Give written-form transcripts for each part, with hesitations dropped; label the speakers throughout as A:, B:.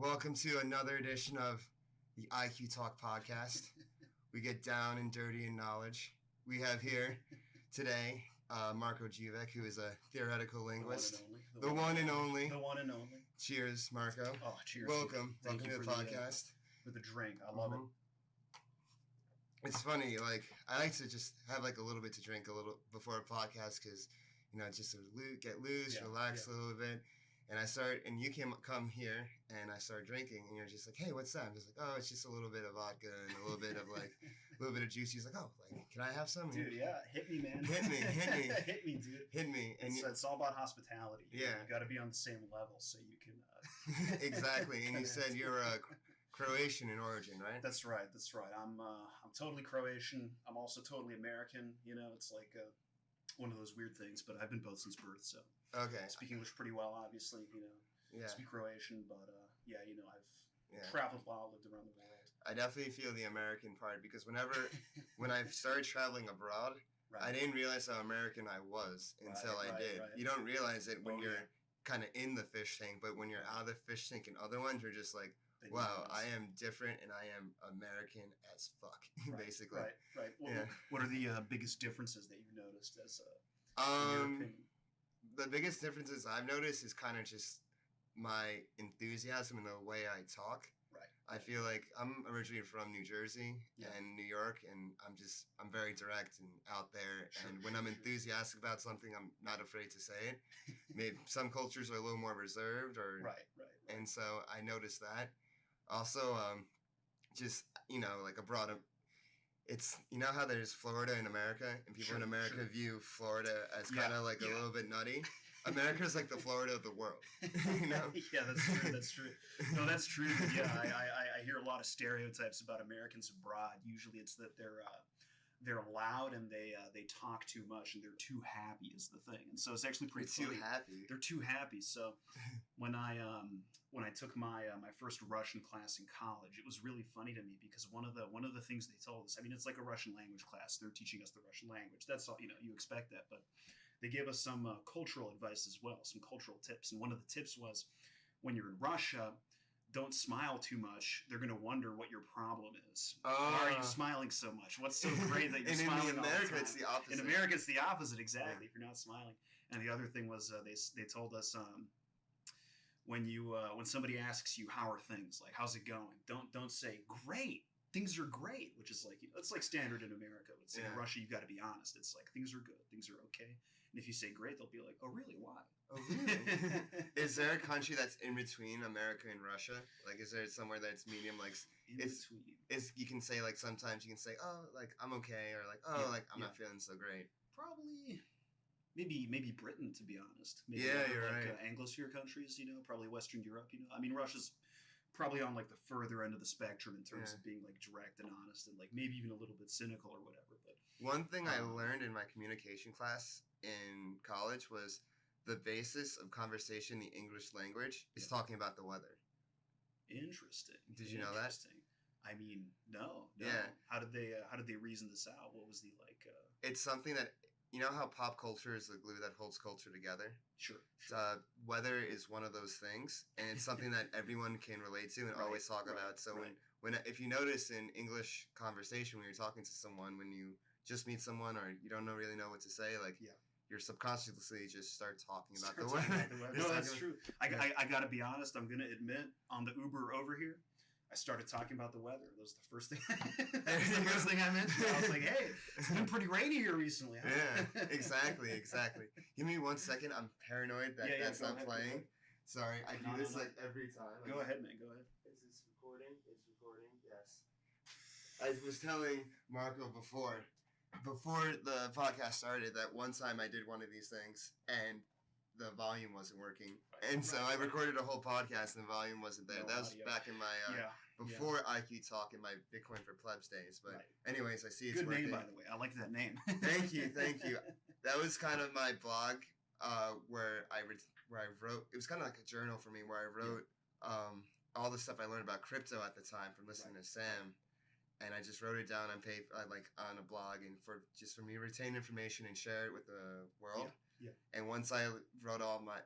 A: Welcome to another edition of the IQ Talk podcast. We get down and dirty in knowledge. We have here today Marko Jukic, who is a theoretical linguist. The one and only. Cheers, Marko.
B: Oh, cheers.
A: Welcome to the podcast.
B: For the drink. I love it.
A: It's funny, I like to just have a little bit to drink before a podcast because, just to get loose, relax a little bit. And you come here, and I start drinking, and you're just like, hey, what's that? I'm just like, oh, it's just a little bit of vodka and a little bit of a little bit of juice. He's like, oh, can I have some?
B: Dude, yeah, hit me, man.
A: Hit me.
B: Hit me, dude.
A: Hit me. And
B: it's all about hospitality.
A: Yeah.
B: You got to be on the same level so you can...
A: Exactly, and you said you're Croatian in origin, right?
B: That's right. I'm totally Croatian. I'm also totally American. It's like one of those weird things, but I've been both since birth, so...
A: Okay.
B: I speak English pretty well, obviously,
A: Yeah.
B: I speak Croatian, but I've traveled a lot, lived around the world.
A: I definitely feel the American part because when I started traveling abroad,
B: Right.
A: I didn't realize how American I was until I did.
B: Right.
A: You don't realize it when you're kind of in the fish tank, but when you're out of the fish tank and other ones, you're just like, wow, I am different and I am American as fuck, basically.
B: Right. What are the biggest differences that you've noticed as in your opinion?
A: The biggest differences I've noticed is kind of just my enthusiasm and the way I talk.
B: Right.
A: I feel like I'm originally from New Jersey and New York, and I'm very direct and out there. When I'm enthusiastic about something, I'm not afraid to say it. Maybe some cultures are a little more reserved,
B: Right.
A: And so I noticed that. Also, abroad. It's how there's Florida in America, and people in America view Florida as kind of a little bit nutty. America's like the Florida of the world,
B: Yeah, that's true. No, that's true. Yeah, I hear a lot of stereotypes about Americans abroad. Usually, it's that they're loud and they talk too much and they're too happy is the thing. And so it's actually pretty funny.
A: Too happy.
B: They're too happy. So when I took my first Russian class in college, it was really funny to me because one of the things they told us, it's like a Russian language class. They're teaching us the Russian language. That's all, you expect that, but they gave us some cultural advice as well, some cultural tips. And one of the tips was when you're in Russia, don't smile too much. They're going to wonder what your problem is. Why are you smiling so much? What's so great that you're smiling
A: in America, it's the opposite.
B: In America, it's the opposite, exactly, if you're not smiling. And the other thing was they told us when somebody asks you, how are things? Like, how's it going? Don't say, great. Things are great, which is it's like standard in America. But in Russia, you've got to be honest. It's like, things are good. Things are okay. And if you say great, they'll be like, oh, really? Why?
A: Oh, really? Is there a country that's in between America and Russia? Is there somewhere that's medium?
B: In between.
A: You can say, sometimes you can say, oh, I'm okay, or I'm not feeling so great.
B: Probably, maybe Britain, to be honest. Maybe
A: you're right.
B: Anglosphere countries, probably Western Europe, Russia's probably on the further end of the spectrum in terms of being direct and honest and maybe even a little bit cynical or whatever. But
A: one thing I learned in my communication class in college was the basis of conversation in the English language is talking about the weather.
B: Interesting.
A: Did you know that?
B: No.
A: Yeah.
B: How did they reason this out? What was the
A: It's something that how pop culture is the glue that holds culture together?
B: Sure.
A: Weather is one of those things, and it's something that everyone can relate to and always talk about. So when if you notice in English conversation when you're talking to someone, when you just meet someone or you don't really know what to say, you're subconsciously just start talking about the weather.
B: No, that's true. I got to be honest. I'm going to admit, on the Uber over here, I started talking about the weather. That was the first thing. The first thing I mentioned. I was like, "Hey, it's been pretty rainy here recently." Huh?
A: Yeah, exactly. Give me 1 second. I'm paranoid that that's not playing. Sorry, I do this every time.
B: Go ahead, man. Go ahead.
A: Is this recording? It's recording. Yes. I was telling Marko before the podcast started that one time I did one of these things and the volume wasn't working. And so I recorded a whole podcast and the volume wasn't there. That was back in my, before IQ Talk in my Bitcoin for Plebs days. But anyways, I see it's working.
B: Good name, by the way. I like that name.
A: Thank you. That was kind of my blog where I wrote, it was kind of like a journal for me where I wrote all the stuff I learned about crypto at the time from listening to Sam. and I just wrote it down on paper, like on a blog, and for me to retain information and share it with the world.
B: Yeah.
A: And once I wrote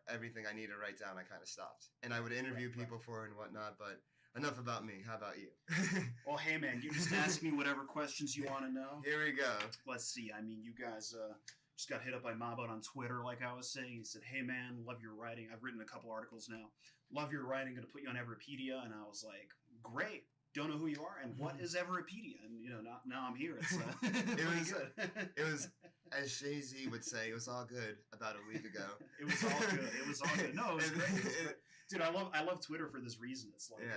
A: everything I needed to write down, I kind of stopped. And I would interview people for it and whatnot, but enough about me. How about you?
B: Well, hey man, you just ask me whatever questions you want to know.
A: Here we go.
B: Let's see. I mean, you guys just got hit up by Mabot on Twitter, like I was saying. He said, "Hey man, love your writing. I've written a couple articles now. Love your writing. Going to put you on Everpedia." And I was like, "Great. Don't know who you are, and what is Everpedia?" And now I'm here. It's good.
A: It was, as Shay-Z would say, it was all good about a week ago.
B: It was all good. It was all good. No, it was great. It was great. Dude, I love Twitter for this reason. It's like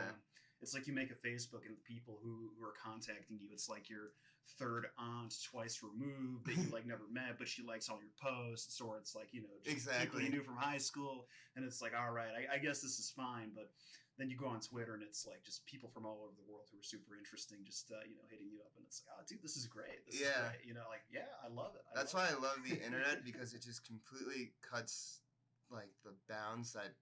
B: it's like you make a Facebook, and the people who are contacting you, it's like your third aunt twice removed that you like never met, but she likes all your posts, or it's like just people you knew from high school, and it's like, all right, I guess this is fine, but then you go on Twitter and it's like just people from all over the world who are super interesting, just hitting you up, and it's like, oh, dude, this is great. This is great. I love it. That's
A: why I love the internet, because it just completely cuts like the bounds that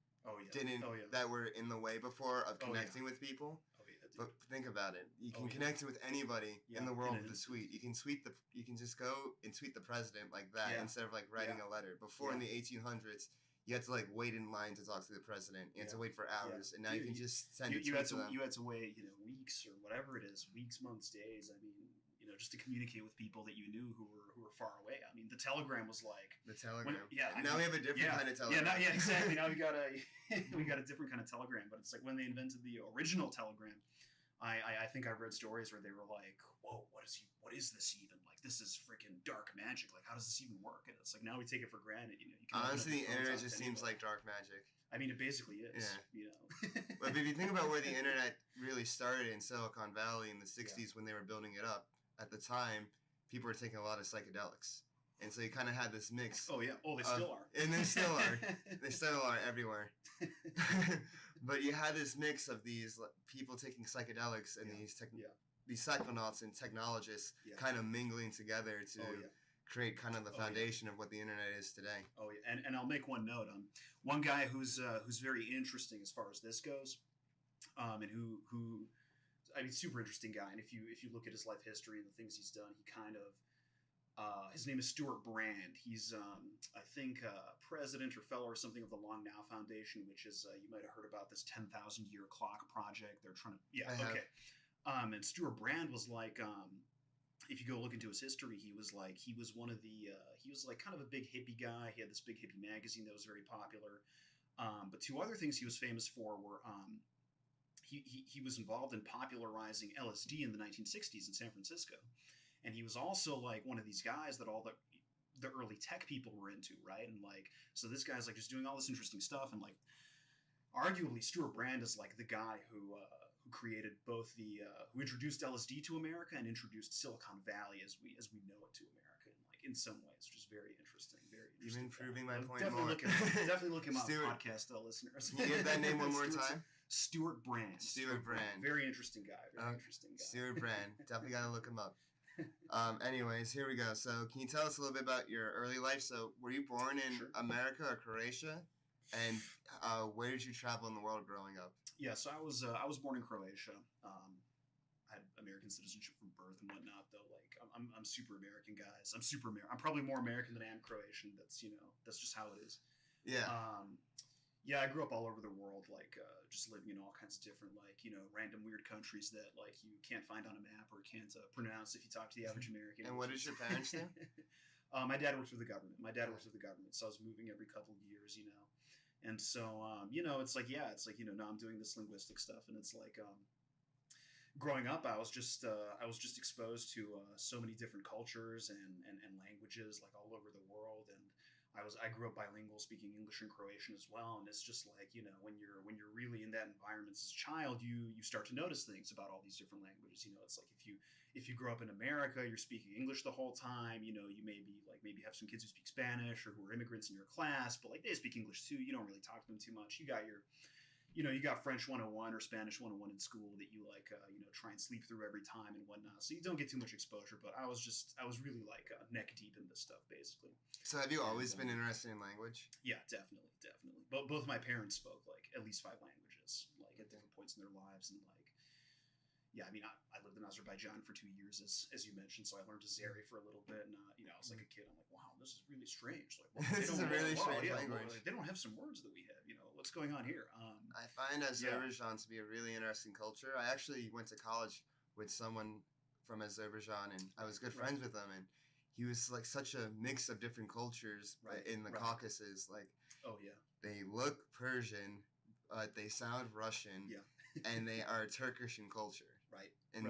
A: that were in the way before of connecting with people. But think about it. You can connect with anybody in the world with a tweet. You can just go and tweet the president like that instead of like writing a letter. Before in the 1800s, you had to like wait in line to talk to the president. You had to wait for hours, and now you can just send it to them.
B: You had to wait, weeks or whatever it is, weeks, months, days. I mean, just to communicate with people that you knew who were far away. I mean, the telegram was like
A: the telegram. Now we have a different kind of telegram.
B: Exactly. Now we got a different kind of telegram. But it's like when they invented the original telegram, I think I read stories where they were like, "Whoa, what is this even? Like, this is freaking dark magic. Like, how does this even work?" And it's like now we take it for granted. You can
A: honestly, the internet just seems like dark magic.
B: I mean, it basically is.
A: Yeah. But if you think about where the internet really started in Silicon Valley in the 60s when they were building it up, at the time, people were taking a lot of psychedelics. And so you kind of had this mix.
B: Oh, yeah. Oh, they still are.
A: And they still are. They still are everywhere. But you had this mix of these people taking psychedelics and these psychonauts and technologists kind of mingling together to create kind of the foundation of what the internet is today.
B: Oh, yeah. And I'll make one note. One guy who's very interesting as far as this goes, and who I mean, super interesting guy. And if you look at his life history and the things he's done, he kind of his name is Stuart Brand. He's I think president or fellow or something of the Long Now Foundation, which is you might have heard about this 10,000 year clock project. They're trying to and Stuart Brand was like if you go look into his history, he was one of the he was like kind of a big hippie guy. He had this big hippie magazine that was very popular. But two other things he was famous for were he was involved in popularizing LSD in the 1960s in San Francisco. And he was also like one of these guys that all the early tech people were into, right? And like, so this guy's like just doing all this interesting stuff. And like, arguably Stuart Brand is like the guy who created both who introduced LSD to America and introduced Silicon Valley as we know it to America. And like in some ways, just very interesting, very interesting.
A: Even proving my point
B: definitely
A: more.
B: Definitely look him up, podcast listeners.
A: Can you give that name one more time?
B: Stuart Brand.
A: Stuart Brand.
B: Very interesting guy. Interesting guy.
A: Stuart Brand. Definitely got to look him up. Anyways, here we go. So can you tell us a little bit about your early life? So were you born in America or Croatia? And where did you travel in the world growing up?
B: Yeah, so I was born in Croatia. I had American citizenship from birth and whatnot, though. Like I'm super American, guys. I'm probably more American than I am Croatian. That's that's just how it is.
A: Yeah.
B: Yeah, I grew up all over the world, like just living in all kinds of different, like random weird countries that like you can't find on a map or can't pronounce if you talk to the average American.
A: And what did your parents do?
B: My dad worked for the government. So I was moving every couple of years, and so it's like now I'm doing this linguistic stuff, and it's like growing up, I was just exposed to so many different cultures and languages like all over the world, and I grew up bilingual, speaking English and Croatian as well, and it's just like when you're really in that environment as a child, you start to notice things about all these different languages. It's like if you grow up in America, you're speaking English the whole time. You maybe have some kids who speak Spanish or who are immigrants in your class, but like they speak English too. You don't really talk to them too much. You got your you got French 101 or Spanish 101 in school that you like, try and sleep through every time and whatnot. So you don't get too much exposure, but I was really like neck deep in this stuff, basically.
A: So have you always been interested in language?
B: Yeah, definitely. But both my parents spoke like at least 5 languages, like at different points in their lives. And like, yeah, I mean, I lived in Azerbaijan for 2 years, as you mentioned, so I learned Azeri for a little bit, and I was like a kid. I'm like, wow, this is really strange. Like, well,
A: This is a really strange language.
B: Well, they don't have some words that we have. What's going on here?
A: I find Azerbaijan to be a really interesting culture. I actually went to college with someone from Azerbaijan, and I was good friends with him, and he was like such a mix of different cultures in the Caucasus. Like,
B: oh yeah,
A: they look Persian, but they sound Russian, and they are Turkish in culture.
B: Right.
A: And,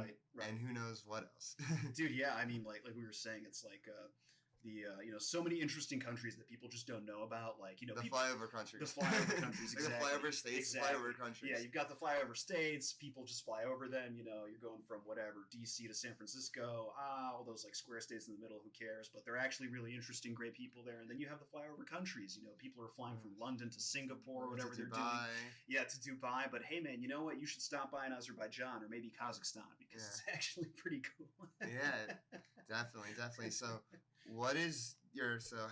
A: and who knows what else.
B: Dude, yeah, I mean, like we were saying, it's like so many interesting countries that people just don't know about, like,
A: the flyover countries.
B: The flyover countries, exactly.
A: The flyover states, flyover countries.
B: Yeah, you've got the flyover states, people just fly over them, you're going from whatever, DC to San Francisco, all those like square states in the middle, who cares, but they're actually really interesting, great people there. And then you have the flyover countries, people are flying from London to Singapore, whatever they're doing. Yeah, to Dubai, but hey man, you know what, you should stop by in Azerbaijan or maybe Kazakhstan, because it's actually pretty cool.
A: Yeah, definitely. So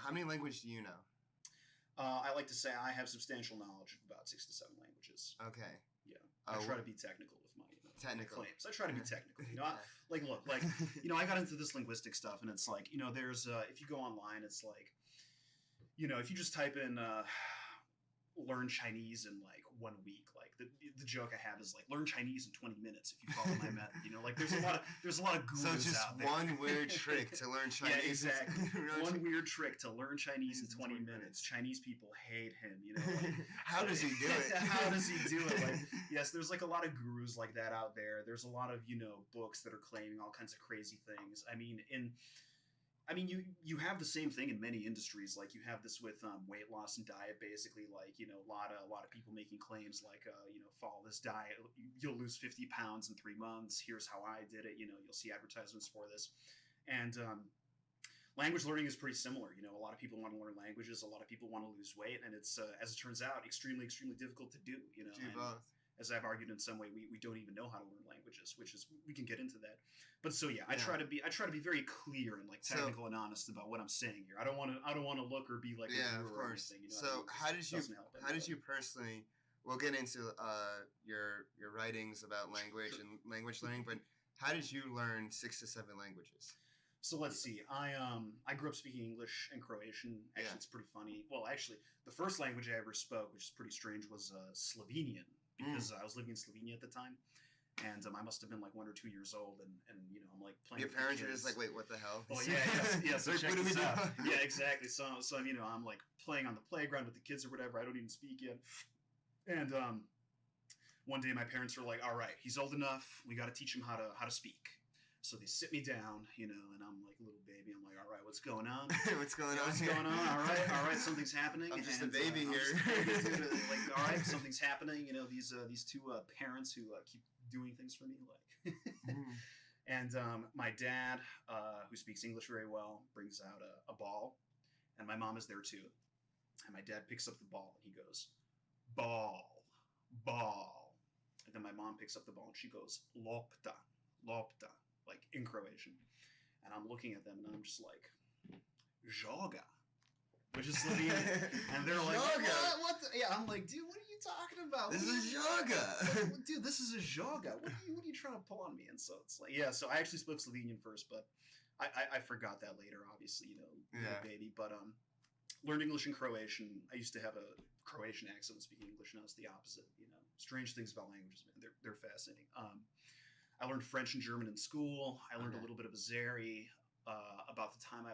A: how many languages do you know?
B: I like to say I have substantial knowledge of about 6 to 7 languages.
A: Okay.
B: Yeah. I try to be technical with my
A: technical
B: claims. I try to be technical. I got into this linguistic stuff, and it's like, there's if you go online, it's like, if you just type in learn Chinese in like 1 week, like the joke I have is like learn Chinese in 20 minutes if you follow my method. Like there's a lot of gurus
A: so just
B: out there.
A: One weird trick to learn Chinese.
B: Yeah, exactly. One weird trick to learn Chinese in 20 minutes. Chinese people hate him.
A: How does he do it?
B: How does he do it? Like, yes, there's like a lot of gurus like that out there. There's a lot of books that are claiming all kinds of crazy things. You have the same thing in many industries. Like you have this with weight loss and diet, basically. Like a lot of people making claims like follow this diet, you'll lose 50 pounds in 3 months. Here's how I did it. You'll see advertisements for this, and language learning is pretty similar. A lot of people want to learn languages. A lot of people want to lose weight, and it's as it turns out, extremely difficult to do.
A: Do both.
B: As I've argued in some way, we don't even know how to learn languages, which is, we can get into that. But so yeah, I try to be very clear and like technical and honest about what I'm saying here. I don't want to look or be like a guru or anything.
A: So how did you personally? We'll get into your writings about language and language learning, but how did you learn 6 to 7 languages?
B: So let's see. I grew up speaking English and Croatian. Actually, it's pretty funny. Well, actually, the first language I ever spoke, which is pretty strange, was Slovenian. Because I was living in Slovenia at the time, and I must have been like 1 or 2 years old, and I'm like playing.
A: Your parents are just like, wait, what the hell?
B: Oh yeah. So check this out. Yeah, exactly. So I'm like playing on the playground with the kids or whatever. I don't even speak yet, and one day my parents were like, all right, he's old enough. We got to teach him how to speak. So they sit me down, and I'm like a little baby. I'm like, all right, what's going on?
A: What's going on?
B: All right, something's happening.
A: I'm just a baby here.
B: Like, all right, something's happening. These two parents who keep doing things for me, like. And my dad, who speaks English very well, brings out a ball, and my mom is there too. And my dad picks up the ball, and he goes, ball. And then my mom picks up the ball, and she goes, lopta. Like in Croatian, and I'm looking at them and I'm just like, joga, which is Slovenian, and they're like, what? Yeah, I'm like, dude, what are you talking about?
A: This is joga,
B: dude. This is a joga. What are you trying to pull on me? And so it's like, yeah. So I actually spoke Slovenian first, but I forgot that later, obviously, baby. But learned English and Croatian. I used to have a Croatian accent when speaking English, and now it's the opposite. Strange things about languages, man. They're fascinating. I learned French and German in school. I learned a little bit of Azeri about the time I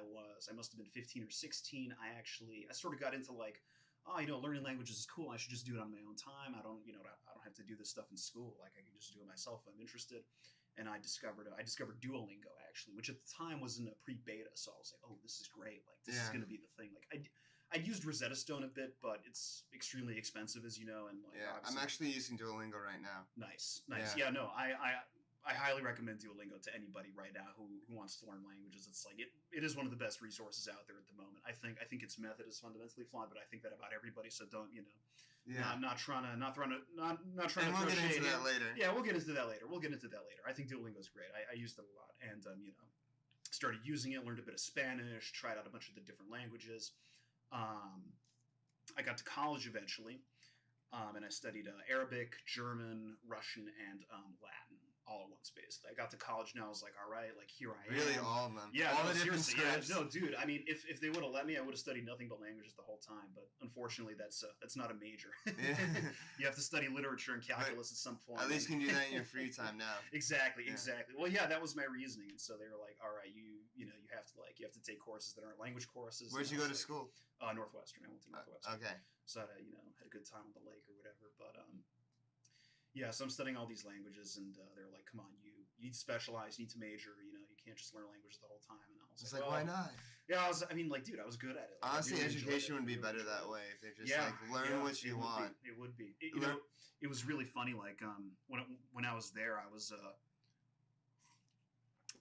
B: must have been 15 or 16. I sort of got into like, learning languages is cool. I should just do it on my own time. I don't have to do this stuff in school. Like I can just do it myself if I'm interested. And I discovered Duolingo actually, which at the time was in a pre-beta. So I was like, oh, this is great. Like this is going to be the thing. Like I used Rosetta Stone a bit, but it's extremely expensive, as you know. And like,
A: I'm actually using Duolingo right now.
B: Nice. Yeah, no, I highly recommend Duolingo to anybody right now who wants to learn languages. It's like it is one of the best resources out there at the moment. I think its method is fundamentally flawed, but I think that about everybody. So don't not trying to
A: And we'll get into that later.
B: Yeah, we'll get into that later. I think Duolingo is great. I used it a lot, and started using it. Learned a bit of Spanish. Tried out a bunch of the different languages. I got to college eventually, and I studied Arabic, German, Russian, and Latin. all at once based. I got to college now. I was like, all right, like here I am.
A: Really, all of them.
B: Yeah,
A: all
B: no,
A: the different
B: seriously,
A: scripts.
B: yeah, no, dude. I mean, if they would have let me, I would have studied nothing but languages the whole time. But unfortunately, that's not a major.
A: Yeah.
B: You have to study literature and calculus at some point.
A: At least you can do that in your free time now.
B: Exactly,
A: Yeah.
B: exactly. Well, yeah, that was my reasoning, and so they were like, all right, you have to take courses that aren't language courses.
A: Where'd you go to school?
B: Northwestern. I went to Northwestern.
A: Okay.
B: So I had a good time on the lake or whatever. But yeah, so I'm studying all these languages, and they're like, come on, you need to specialize, you need to major. You can't just learn languages the whole time. And I was
A: It's
B: like,
A: why not?
B: Yeah, dude, I was good at it. Like,
A: Honestly,
B: I really enjoyed
A: education
B: it.
A: would be
B: Really
A: better
B: enjoyed
A: that
B: it.
A: way if they just learn what you want.
B: It would be. It was really funny. Like when I was there, I was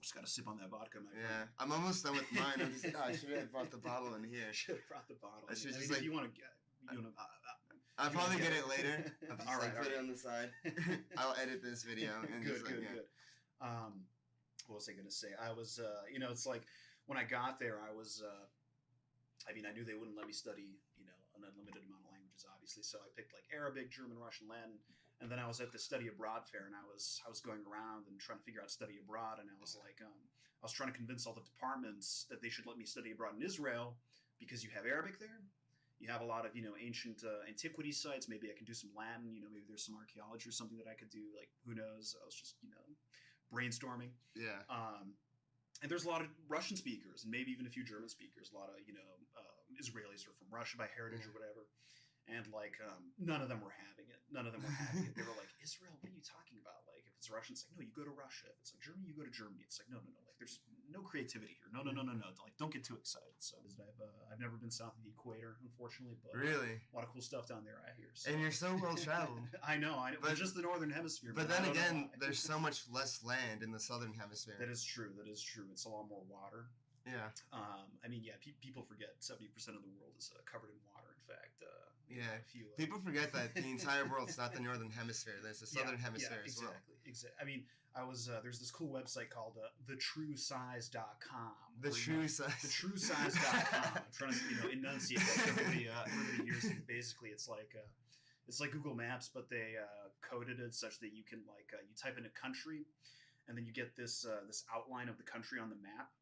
B: just got to sip on that vodka, my friend.
A: Yeah, I'm almost done with mine. I'm just, I should have brought the bottle in here.
B: Should have brought the bottle.
A: I should
B: mean,
A: just
B: if you want to
A: I'll probably
B: get
A: get
B: it.
A: it later. I'll just
B: All right,
A: put it on the side. I'll edit this video. And
B: good,
A: just,
B: good,
A: yeah.
B: good. What was I gonna say? I was, it's like when I got there, I was, I knew they wouldn't let me study, an unlimited amount of languages, obviously. So I picked like Arabic, German, Russian, Latin, and then I was at the study abroad fair, and I was going around and trying to figure out study abroad, and I was like, I was trying to convince all the departments that they should let me study abroad in Israel because you have Arabic there. You have a lot of, ancient antiquity sites. Maybe I can do some Latin. Maybe there's some archaeology or something that I could do. Like, who knows? I was just, brainstorming.
A: Yeah.
B: And there's a lot of Russian speakers and maybe even a few German speakers. A lot of, Israelis are from Russia by heritage or whatever. And, like, none of them were having it. None of them were having it. They were like, Israel, what are you talking about? Like, if it's Russian, it's like, no, you go to Russia. If it's like Germany, you go to Germany. It's like, no. Like, there's no creativity here. No. Like, don't get too excited. So I've never been south of the equator, unfortunately. But
A: really?
B: A lot of cool stuff down there, I hear. So.
A: And you're so well traveled.
B: I know. But just the northern hemisphere.
A: But then again, there's so much less land in the southern hemisphere.
B: That is true. It's a lot more water.
A: Yeah.
B: People forget 70% of the world is covered in water. In fact,
A: people forget that the entire world's not the northern hemisphere. There's the southern hemisphere as well.
B: Exactly. I mean, I was there's this cool website called thetruesize.com.
A: Thetruesize.com.
B: I'm trying to enunciate that everybody hears it. Basically, it's like Google Maps, but they coded it such that you can you type in a country, and then you get this outline of the country on the map.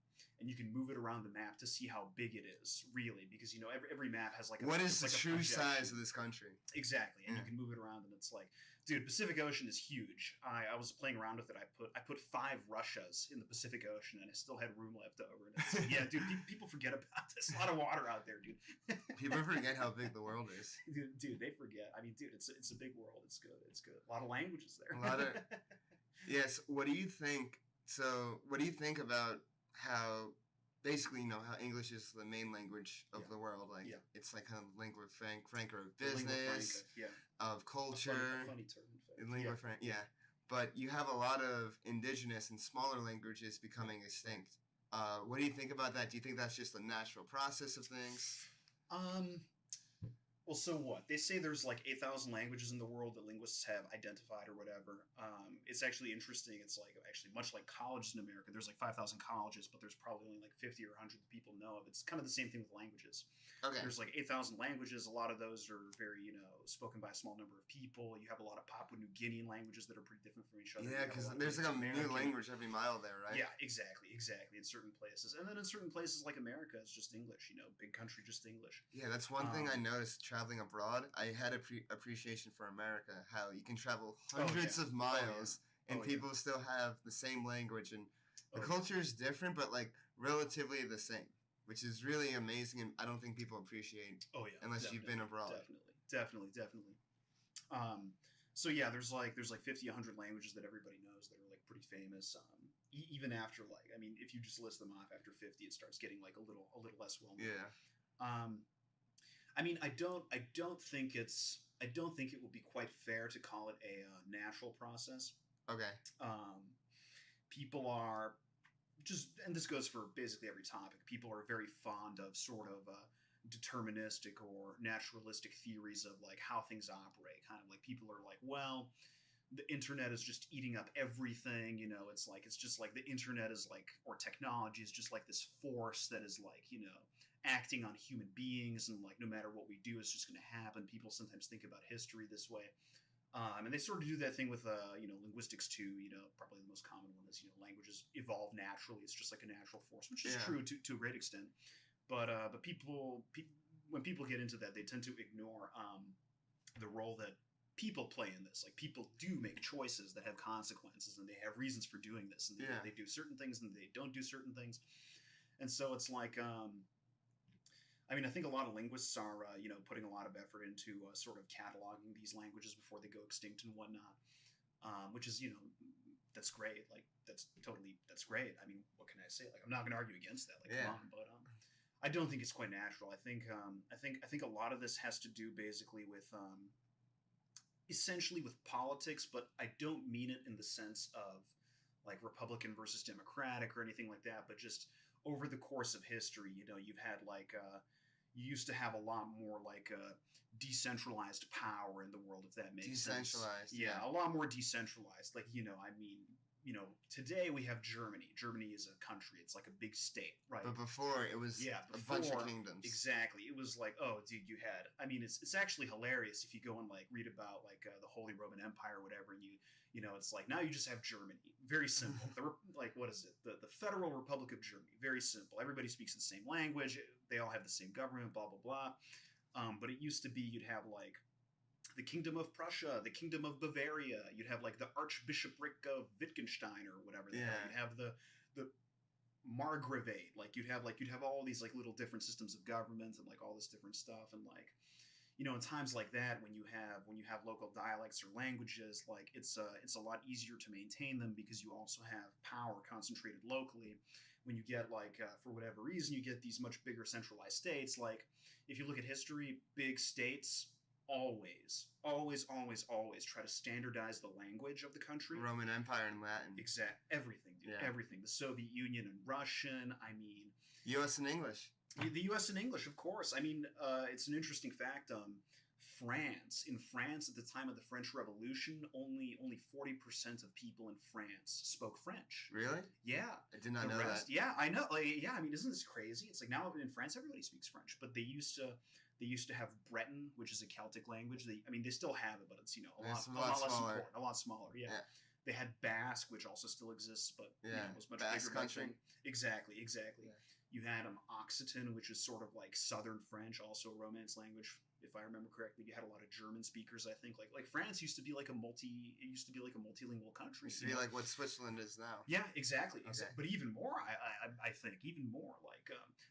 B: And you can move it around the map to see how big it is, really, because every map has like
A: what is the true size of this country?
B: Exactly, and you can move it around, and it's like, dude, Pacific Ocean is huge. I was playing around with it. I put 5 Russias in the Pacific Ocean, and I still had room left over. And it's like, yeah, dude, people forget about this. A lot of water out there, dude.
A: People forget how big the world is.
B: Dude, they forget. I mean, dude, it's a big world. It's good. A lot of languages there.
A: A lot of yes. What do you think? So, what do you think about how basically how English is the main language of the world, it's like kind of lingua franca of business, of culture,
B: funny term, in fact.
A: Lingua franca, but you have a lot of indigenous and smaller languages becoming extinct. What do you think about that? Do you think that's just a natural process of things?
B: Well, so what? They say there's like 8,000 languages in the world that linguists have identified or whatever. It's actually interesting. It's like actually much like colleges in America. There's like 5,000 colleges, but there's probably only like 50 or 100 that people know of. It's kind of the same thing with languages.
A: Okay.
B: There's like 8,000 languages. A lot of those are very, spoken by a small number of people. You have a lot of Papua New Guinean languages that are pretty different from each other.
A: Yeah, because there's like a new language every mile there, right?
B: Yeah, exactly. In certain places. And then in certain places like America, it's just English, big country, just English.
A: Yeah, that's one thing I noticed traveling abroad. I had appreciation for America, how you can travel hundreds of miles and people still have the same language, and the culture is different, but like relatively the same, which is really amazing, and I don't think people appreciate unless you've been abroad.
B: Definitely. So yeah, there's like 50, 100 languages that everybody knows that are like pretty famous. Even after if you just list them off after 50, it starts getting like a little less well known.
A: Yeah.
B: I don't think it will be quite fair to call it a natural process.
A: Okay.
B: People are and this goes for basically every topic. People are very fond of sort of deterministic or naturalistic theories of like how things operate. Kind of like people are like, well, the internet is just eating up everything. It's just like the internet is like, or technology is just like this force that is like, acting on human beings, and like no matter what we do, it's just going to happen. People sometimes think about history this way. And they sort of do that thing with, linguistics too. Probably the most common one is, languages evolve naturally. It's just like a natural force, which is true to a great extent. But when people get into that, they tend to ignore the role that people play in this. Like, people do make choices that have consequences, and they have reasons for doing this, and they do certain things and they don't do certain things. And so it's like, I think a lot of linguists are, putting a lot of effort into sort of cataloging these languages before they go extinct and whatnot, which is, that's great. Like, that's great. I mean, what can I say? Like, I'm not going to argue against that. Like, come on, but I don't think it's quite natural. I think a lot of this has to do basically with, essentially with politics, but I don't mean it in the sense of like Republican versus Democratic or anything like that, but just over the course of history, you've had like, you used to have a lot more like decentralized power in the world, if that makes sense.
A: Decentralized.
B: Yeah, a lot more decentralized. Like, today we have Germany. Germany is a country. It's like a big state, right?
A: But before, it was a bunch of kingdoms.
B: Exactly. It was like, oh, dude, you had... it's actually hilarious if you go and, like, read about, like, the Holy Roman Empire or whatever, and it's like, now you just have Germany. Very simple. What is it? The Federal Republic of Germany. Very simple. Everybody speaks the same language. They all have the same government, blah, blah, blah. But it used to be you'd have, like, the Kingdom of Prussia, the Kingdom of Bavaria. You'd have like the Archbishopric of Wittgenstein or whatever. You'd have the Margravate. Like you'd have all these like little different systems of government and like all this different stuff. And like, in times like that, when you have local dialects or languages, like it's a lot easier to maintain them because you also have power concentrated locally. When you get like, for whatever reason, you get these much bigger centralized states. Like if you look at history, big states always try to standardize the language of the country.
A: Roman Empire and Latin.
B: Everything, dude. Yeah. Everything. The Soviet Union and Russian.
A: U.S. and English.
B: The U.S. and English, of course. It's an interesting fact. In France, at the time of the French Revolution, only 40% of people in France spoke French.
A: Really?
B: Yeah.
A: I did not know that.
B: Yeah, I know. Isn't this crazy? It's like now in France, everybody speaks French, but they used to have Breton, which is a Celtic language. They still have it, but it's a lot less important, a lot smaller. Yeah. They had Basque, which also still exists, but was much
A: Basque
B: bigger.
A: country.
B: Exactly.
A: Yeah.
B: You had Occitan, which is sort of like Southern French, also a Romance language, if I remember correctly. You had a lot of German speakers, I think. Like France used to be like a multilingual country.
A: It used to be like what Switzerland is now.
B: Yeah, exactly.
A: Okay.
B: But even more, I think, even more. Like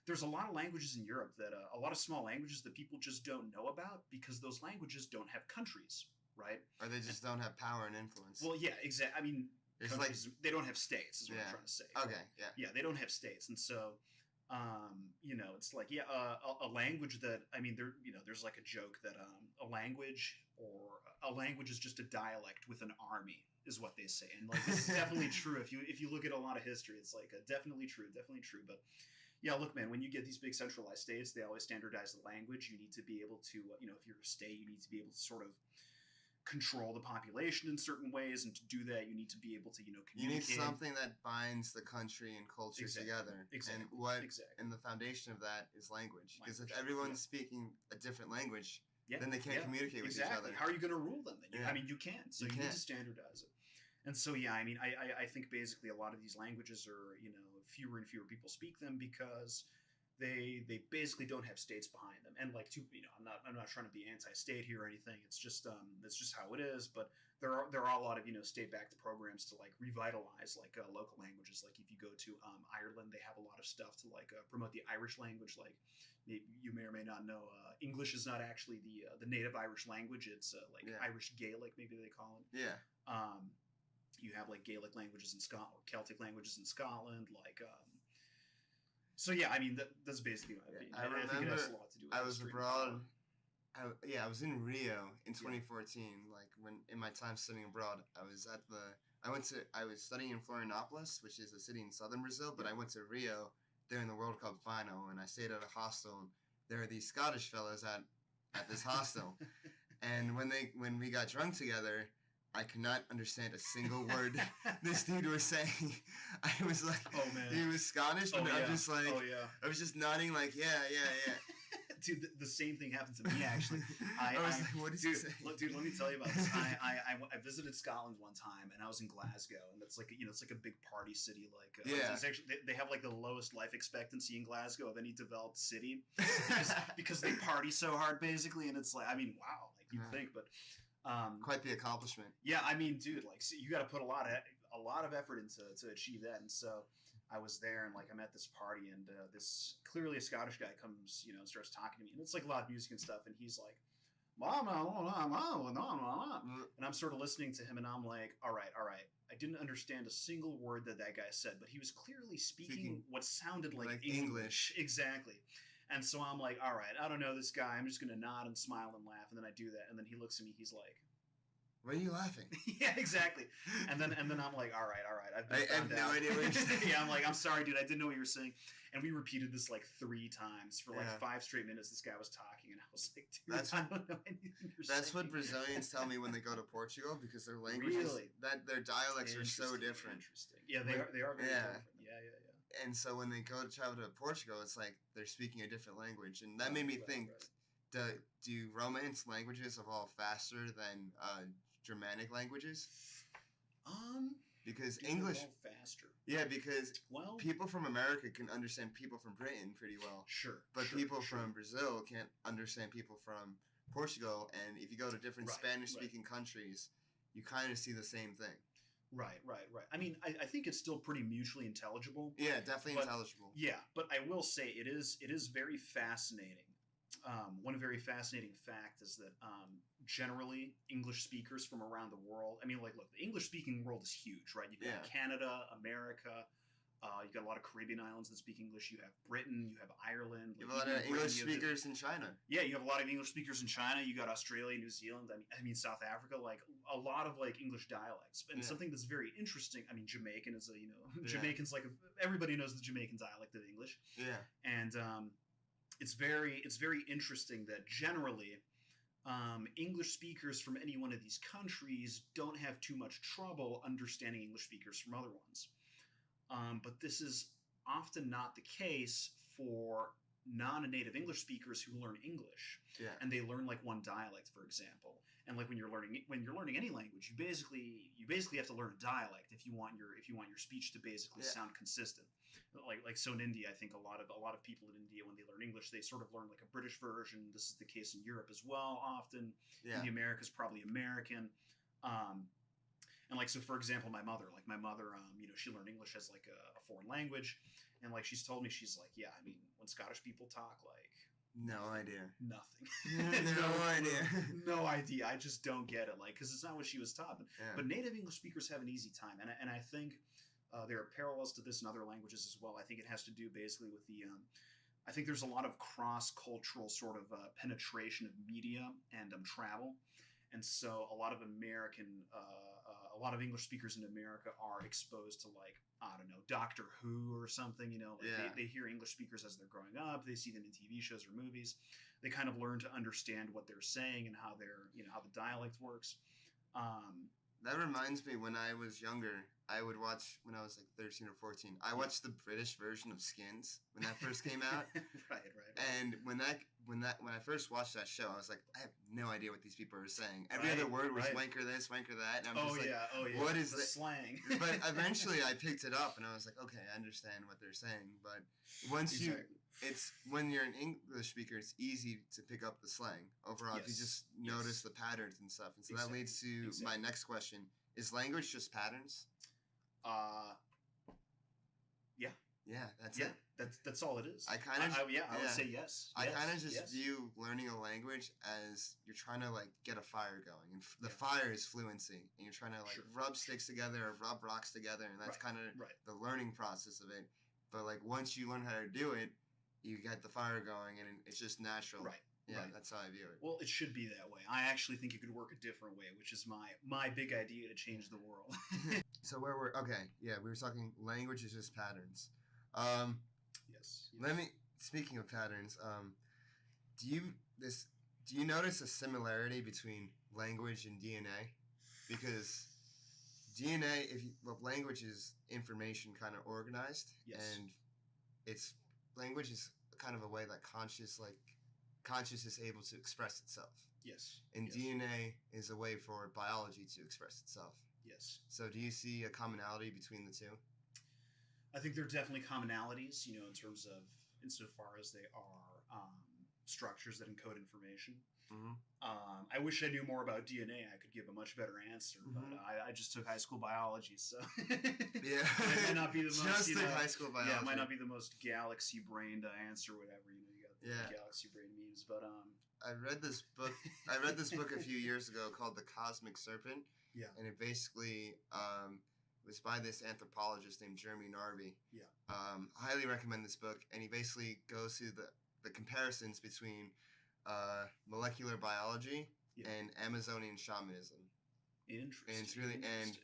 B: there's a lot of languages in Europe that a lot of small languages that people just don't know about because those languages don't have countries, right?
A: Or they just don't have power and influence.
B: Well, yeah, exactly. Countries, they don't have states, is what I'm trying to say.
A: Okay, yeah.
B: Yeah, they don't have states, and so. It's like a language that there's like a joke that a language is just a dialect with an army is what they say, and like this is definitely true. If you look at a lot of history, it's like definitely true. But yeah, look, man, when you get these big centralized states, they always standardize the language. You need to be able to if you're a state, you need to be able to sort of control the population in certain ways, and to do that you need to be able to communicate.
A: You need something that binds the country and culture together.
B: Exactly.
A: And the foundation of that is language. Because if everyone's speaking a different language, then they can't communicate with each other.
B: How are you going to rule them then? You can't. So you need to standardize it. And so I think basically a lot of these languages are fewer and fewer people speak them because they basically don't have states behind them. And like I'm not trying to be anti-state here or anything. It's just how it is. But there are a lot of state-backed programs to like revitalize like local languages. Like if you go to Ireland, they have a lot of stuff to like promote the Irish language. Like you may or may not know, English is not actually the native Irish language. It's Irish Gaelic, maybe they call it.
A: Yeah.
B: You have like Gaelic languages in Scotland, Celtic languages in Scotland, like. So yeah, that's basically my opinion.
A: I remember
B: think it has a lot to do with
A: I was
B: history.
A: abroad. I was in Rio in 2014. Like when in my time studying abroad, I was studying in Florianopolis, which is a city in southern Brazil. But I went to Rio during the World Cup final, and I stayed at a hostel. And there were these Scottish fellas at this hostel, and when we got drunk together, I could not understand a single word this dude was saying. I was like,
B: oh man,
A: he was Scottish, but I'm just like,
B: oh yeah,
A: I was just nodding like, yeah.
B: dude, the same thing happened to me actually.
A: I was like, what is he saying?
B: Dude, let me tell you about this. I visited Scotland one time, and I was in Glasgow, and it's like it's like a big party city. Like it's actually they have like the lowest life expectancy in Glasgow of any developed city because they party so hard, basically. And it's like, I mean, wow, like you'd think, but
A: quite the accomplishment.
B: Yeah, I mean, dude, like so you got to put a lot of effort into to achieve that, and so. I was there and like I'm at this party and this clearly a Scottish guy comes, and starts talking to me and it's like loud music and stuff and he's like, Mama, and I'm sort of listening to him and I'm like, all right. I didn't understand a single word that guy said, but he was clearly speaking what sounded like English. Exactly. And so I'm like, all right, I don't know this guy. I'm just going to nod and smile and laugh. And then I do that. And then he looks at me. He's like,
A: why are you laughing?
B: Yeah, exactly. And then I'm like, all right.
A: I have no idea what you're saying.
B: Yeah, I'm like, I'm sorry, dude. I didn't know what you were saying. And we repeated this like 3 times for like 5 straight minutes. This guy was talking, and I was like, dude, I don't know anything you're saying.
A: That's what Brazilians tell me when they go to Portugal because their languages, their dialects are so different.
B: Interesting. Yeah, they are very different. Yeah.
A: And so when they go to travel to Portugal, it's like they're speaking a different language, and that made me think: do Romance languages evolve faster than Germanic languages? Because English
B: faster.
A: Yeah, because people from America can understand people from Britain pretty well.
B: Sure.
A: But people from Brazil can't understand people from Portugal, and if you go to different Spanish-speaking countries, you kind of see the same thing.
B: Right. I mean, I think it's still pretty mutually intelligible.
A: Yeah, definitely intelligible.
B: Yeah, but I will say it is very fascinating. One very fascinating fact is that generally English speakers from around the world, I mean, like, look, the English-speaking world is huge, right? You've got Canada, America, you've got a lot of Caribbean islands that speak English. You have Britain, you have Ireland.
A: You have a lot of English speakers in China.
B: Yeah, you have a lot of English speakers in China. You got Australia, New Zealand, I mean South Africa, like a lot of like English dialects. And something that's very interesting, I mean, Jamaican is Jamaican's like, everybody knows the Jamaican dialect of English.
A: Yeah.
B: And it's very interesting that generally English speakers from any one of these countries don't have too much trouble understanding English speakers from other ones. But this is often not the case for non-native English speakers who learn English.
A: Yeah.
B: And they learn like one dialect, for example. And like when you're learning any language, you basically have to learn a dialect if you want your speech to basically sound consistent. Like so in India, I think a lot of people in India, when they learn English, they sort of learn like a British version. This is the case in Europe as well. Often, in the Americas, probably American. And like, so for example, my mother, she learned English as like a foreign language, and like she's told me, she's like, yeah, I mean, when Scottish people talk, like,
A: no idea,
B: nothing,
A: no
B: idea. I just don't get it, like, because it's not what she was taught. But native English speakers have an easy time, and I think there are parallels to this in other languages as well. I think it has to do basically with the I think there's a lot of cross-cultural sort of penetration of media and travel, and so a lot of a lot of English speakers in America are exposed to, like, I don't know, Doctor Who or something. They hear English speakers as they're growing up. They see them in TV shows or movies. They kind of learn to understand what they're saying and how how the dialect works.
A: That reminds me, when I was younger, I would watch, when I was like 13 or 14, I watched the British version of Skins when that first came out.
B: Right.
A: And when I first watched that show, I was like, I have no idea what these people are saying. Every other word was wanker this, wanker that, and I'm just what is the slang? But eventually I picked it up and I was like, okay, I understand what they're saying. But when you're an English speaker, it's easy to pick up the slang overall if you just notice the patterns and stuff. And so that leads to my next question: is language just patterns? Yeah, that's it.
B: That's all it is.
A: I
B: would say yes.
A: I kind of just view learning a language as you're trying to like get a fire going, and the fire is fluency, and you're trying to like rub sticks together or rub rocks together, and that's kind of the learning process of it. But like once you learn how to do it, you get the fire going, and it's just natural. Right. Yeah, that's how I view it.
B: Well, it should be that way. I actually think it could work a different way, which is my big idea to change the world.
A: So we were talking language is just patterns.
B: Yes.
A: Speaking of patterns, do you notice a similarity between language and DNA? Because DNA, language is information kind of organized, and language is kind of a way that consciousness able to express itself.
B: Yes.
A: And
B: yes.
A: DNA is a way for biology to express itself.
B: Yes.
A: So do you see a commonality between the two?
B: I think there are definitely commonalities, in terms of insofar as they are structures that encode information.
A: Mm-hmm.
B: I wish I knew more about DNA. I could give a much better answer, but I just took high school biology, so
A: yeah,
B: it might not be the most
A: just high school biology.
B: Yeah, it might not be the most galaxy-brained answer, whatever. You got the galaxy-brain memes, but
A: I read this book. I read this book a few years ago called The Cosmic Serpent.
B: Yeah,
A: and it basically was by this anthropologist named Jeremy Narby.
B: Yeah,
A: highly recommend this book, and he basically goes through the comparisons between molecular biology and Amazonian shamanism.
B: Interesting.
A: And it's really and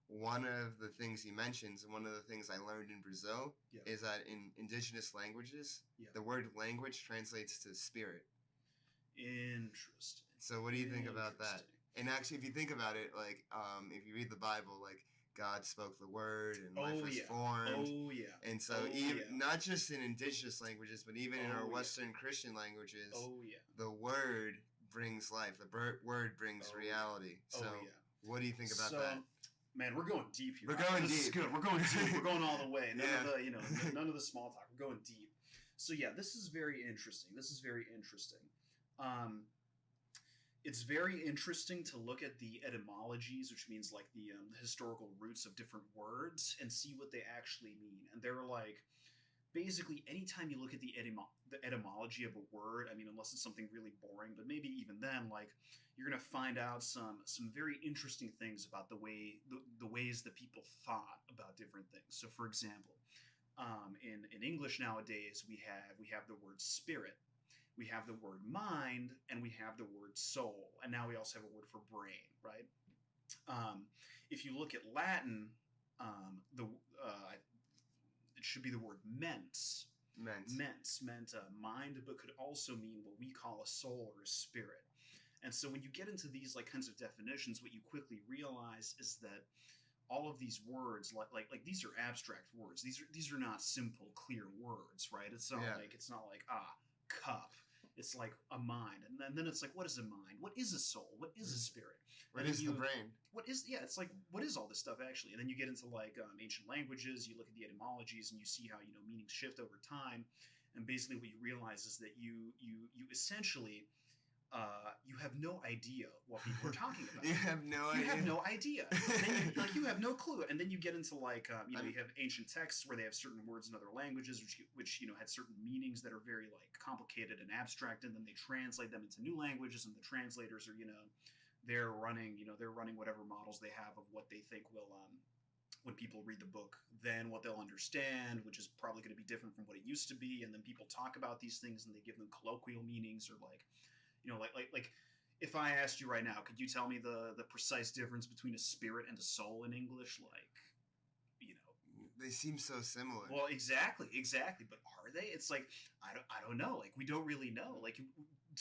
A: one of the things he mentions, and one of the things I learned in Brazil, is that in indigenous languages, the word language translates to spirit.
B: Interesting.
A: So what do you think about that? And actually, if you think about it, like if you read the Bible, like God spoke the word and life was formed.
B: Oh yeah.
A: And so not just in indigenous languages, but even in our Western Christian languages, the word brings life. The word brings reality. So what do you think about that?
B: Man, we're going deep here.
A: We're going deep.
B: This is good. We're going deep. We're going all the way. None of the small talk. We're going deep. So yeah, this is very interesting. It's very interesting to look at the etymologies, which means like the historical roots of different words, and see what they actually mean. And they're like, basically, anytime you look at the etymology of a word, I mean, unless it's something really boring, but maybe even then, like, you're gonna find out some very interesting things about the ways that people thought about different things. So, for example, in English nowadays, we have the word spirit. We have the word mind, and we have the word soul, and now we also have a word for brain, right? If you look at Latin, it should be the word mens. Mens meant mind, but could also mean what we call a soul or a spirit. And so when you get into these like kinds of definitions, what you quickly realize is that all of these words, like these are abstract words. These are not simple, clear words, right? It's not like cup. It's like a mind, and then it's like, what is a mind? What is a soul? What is a spirit?
A: What is the brain?
B: It's like, what is all this stuff actually? And then you get into like ancient languages. You look at the etymologies, and you see how meanings shift over time. And basically, what you realize is that you essentially you have no idea what people are talking about.
A: You have no
B: idea. Then you have no clue. And then you get into like you have ancient texts where they have certain words in other languages which had certain meanings that are very like complicated and abstract, and then they translate them into new languages, and the translators are they're running whatever models they have of what they think will when people read the book, then what they'll understand, which is probably going to be different from what it used to be. And then people talk about these things and they give them colloquial meanings, or like like if I asked you right now, could you tell me the precise difference between a spirit and a soul in English? Like,
A: they seem so similar.
B: Well, exactly. But are they? It's like I don't know. Like, we don't really know. Like,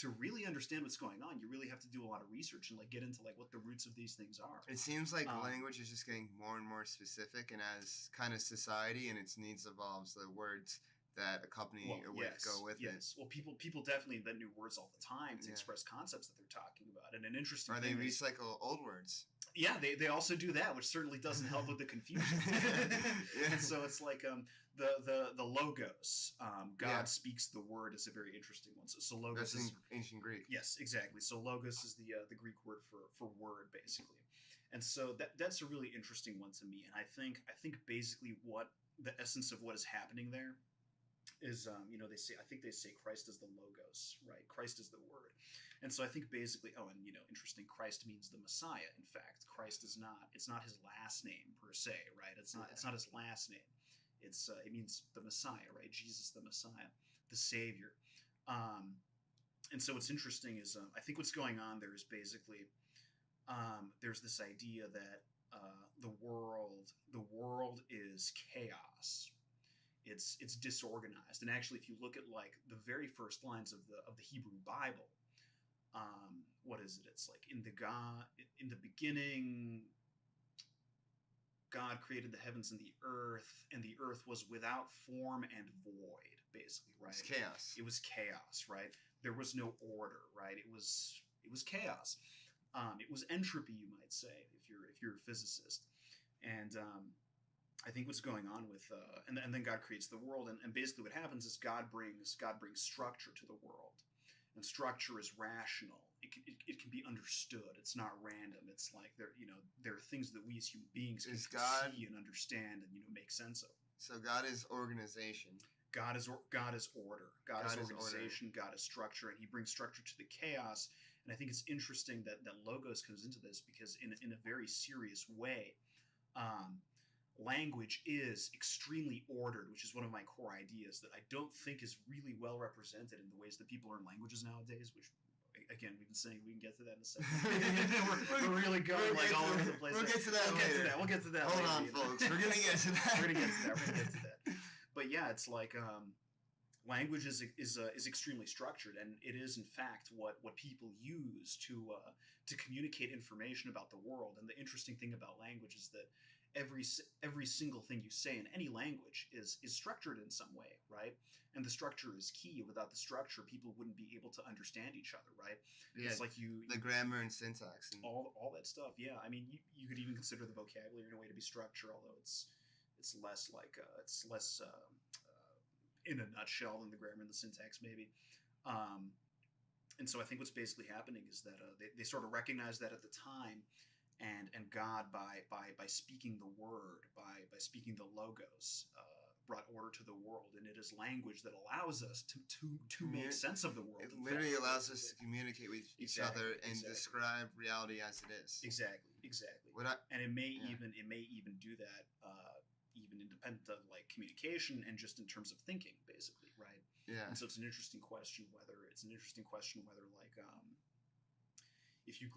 B: to really understand what's going on, you really have to do a lot of research and like get into like what the roots of these things are.
A: It seems like language is just getting more and more specific, and as kind of society and its needs evolves, the words that accompany go with it.
B: Well, people definitely invent new words all the time to express concepts that they're talking about. And an interesting
A: or they recycle old words.
B: Yeah, they also do that, which certainly doesn't help with the confusion. And so it's like the logos. God speaks the word is a very interesting one. So logos is
A: ancient Greek.
B: Yes, exactly. So logos is the Greek word for word, basically. And so that's a really interesting one to me. And I think basically what the essence of what is happening there is they say Christ is the logos, right? Christ is the word. And so I think basically, interesting, Christ means the Messiah. In fact, Christ it's not his last name per se, right? It's not his last name. It means the Messiah, right? Jesus the Messiah, the Savior. And so what's interesting is I think what's going on there is basically there's this idea that the world is chaos. It's disorganized, and actually, if you look at like the very first lines of the Hebrew Bible, what is it? It's like in the beginning, God created the heavens and the earth was without form and void, basically, right?
A: It's chaos.
B: It was chaos, right? there was no order, right? It was chaos. It was entropy, you might say, if you're a physicist. And I think what's going on with and then God creates the world, and basically what happens is God brings structure to the world, and structure is rational. It can be understood. It's not random. It's like there are things that we as human beings can see and understand and make sense of.
A: So God is organization.
B: God is order. God is organization. God is structure, and He brings structure to the chaos. And I think it's interesting that logos comes into this, because in a very serious way, language is extremely ordered, which is one of my core ideas that I don't think is really well represented in the ways that people learn languages nowadays, which, again, we've been saying we can get to that in a second. we're really going all over the place.
A: We'll get to that later.
B: We'll get to that
A: Hold
B: later.
A: on, folks. We're going to get to that.
B: We're going to get to that. But yeah, it's like language is extremely structured, and it is, in fact, what people use to communicate information about the world. And the interesting thing about language is that every single thing you say in any language is structured in some way, right? And the structure is key. Without the structure, people wouldn't be able to understand each other, right?
A: Yeah,
B: it's like the
A: grammar and syntax and
B: all that stuff. Yeah, I mean, you could even consider the vocabulary in a way to be structure, although it's less like it's less in a nutshell than the grammar and the syntax, maybe. And so I think what's basically happening is that they sort of recognize that at the time. And God, by speaking the word, by speaking the logos, brought order to the world, and it is language that allows us to make sense of the world.
A: It literally allows us to communicate with each other and describe reality as it is.
B: Exactly. And it may even do that, even independent of like communication and just in terms of thinking, basically, right?
A: Yeah.
B: And so it's an interesting question whether like if you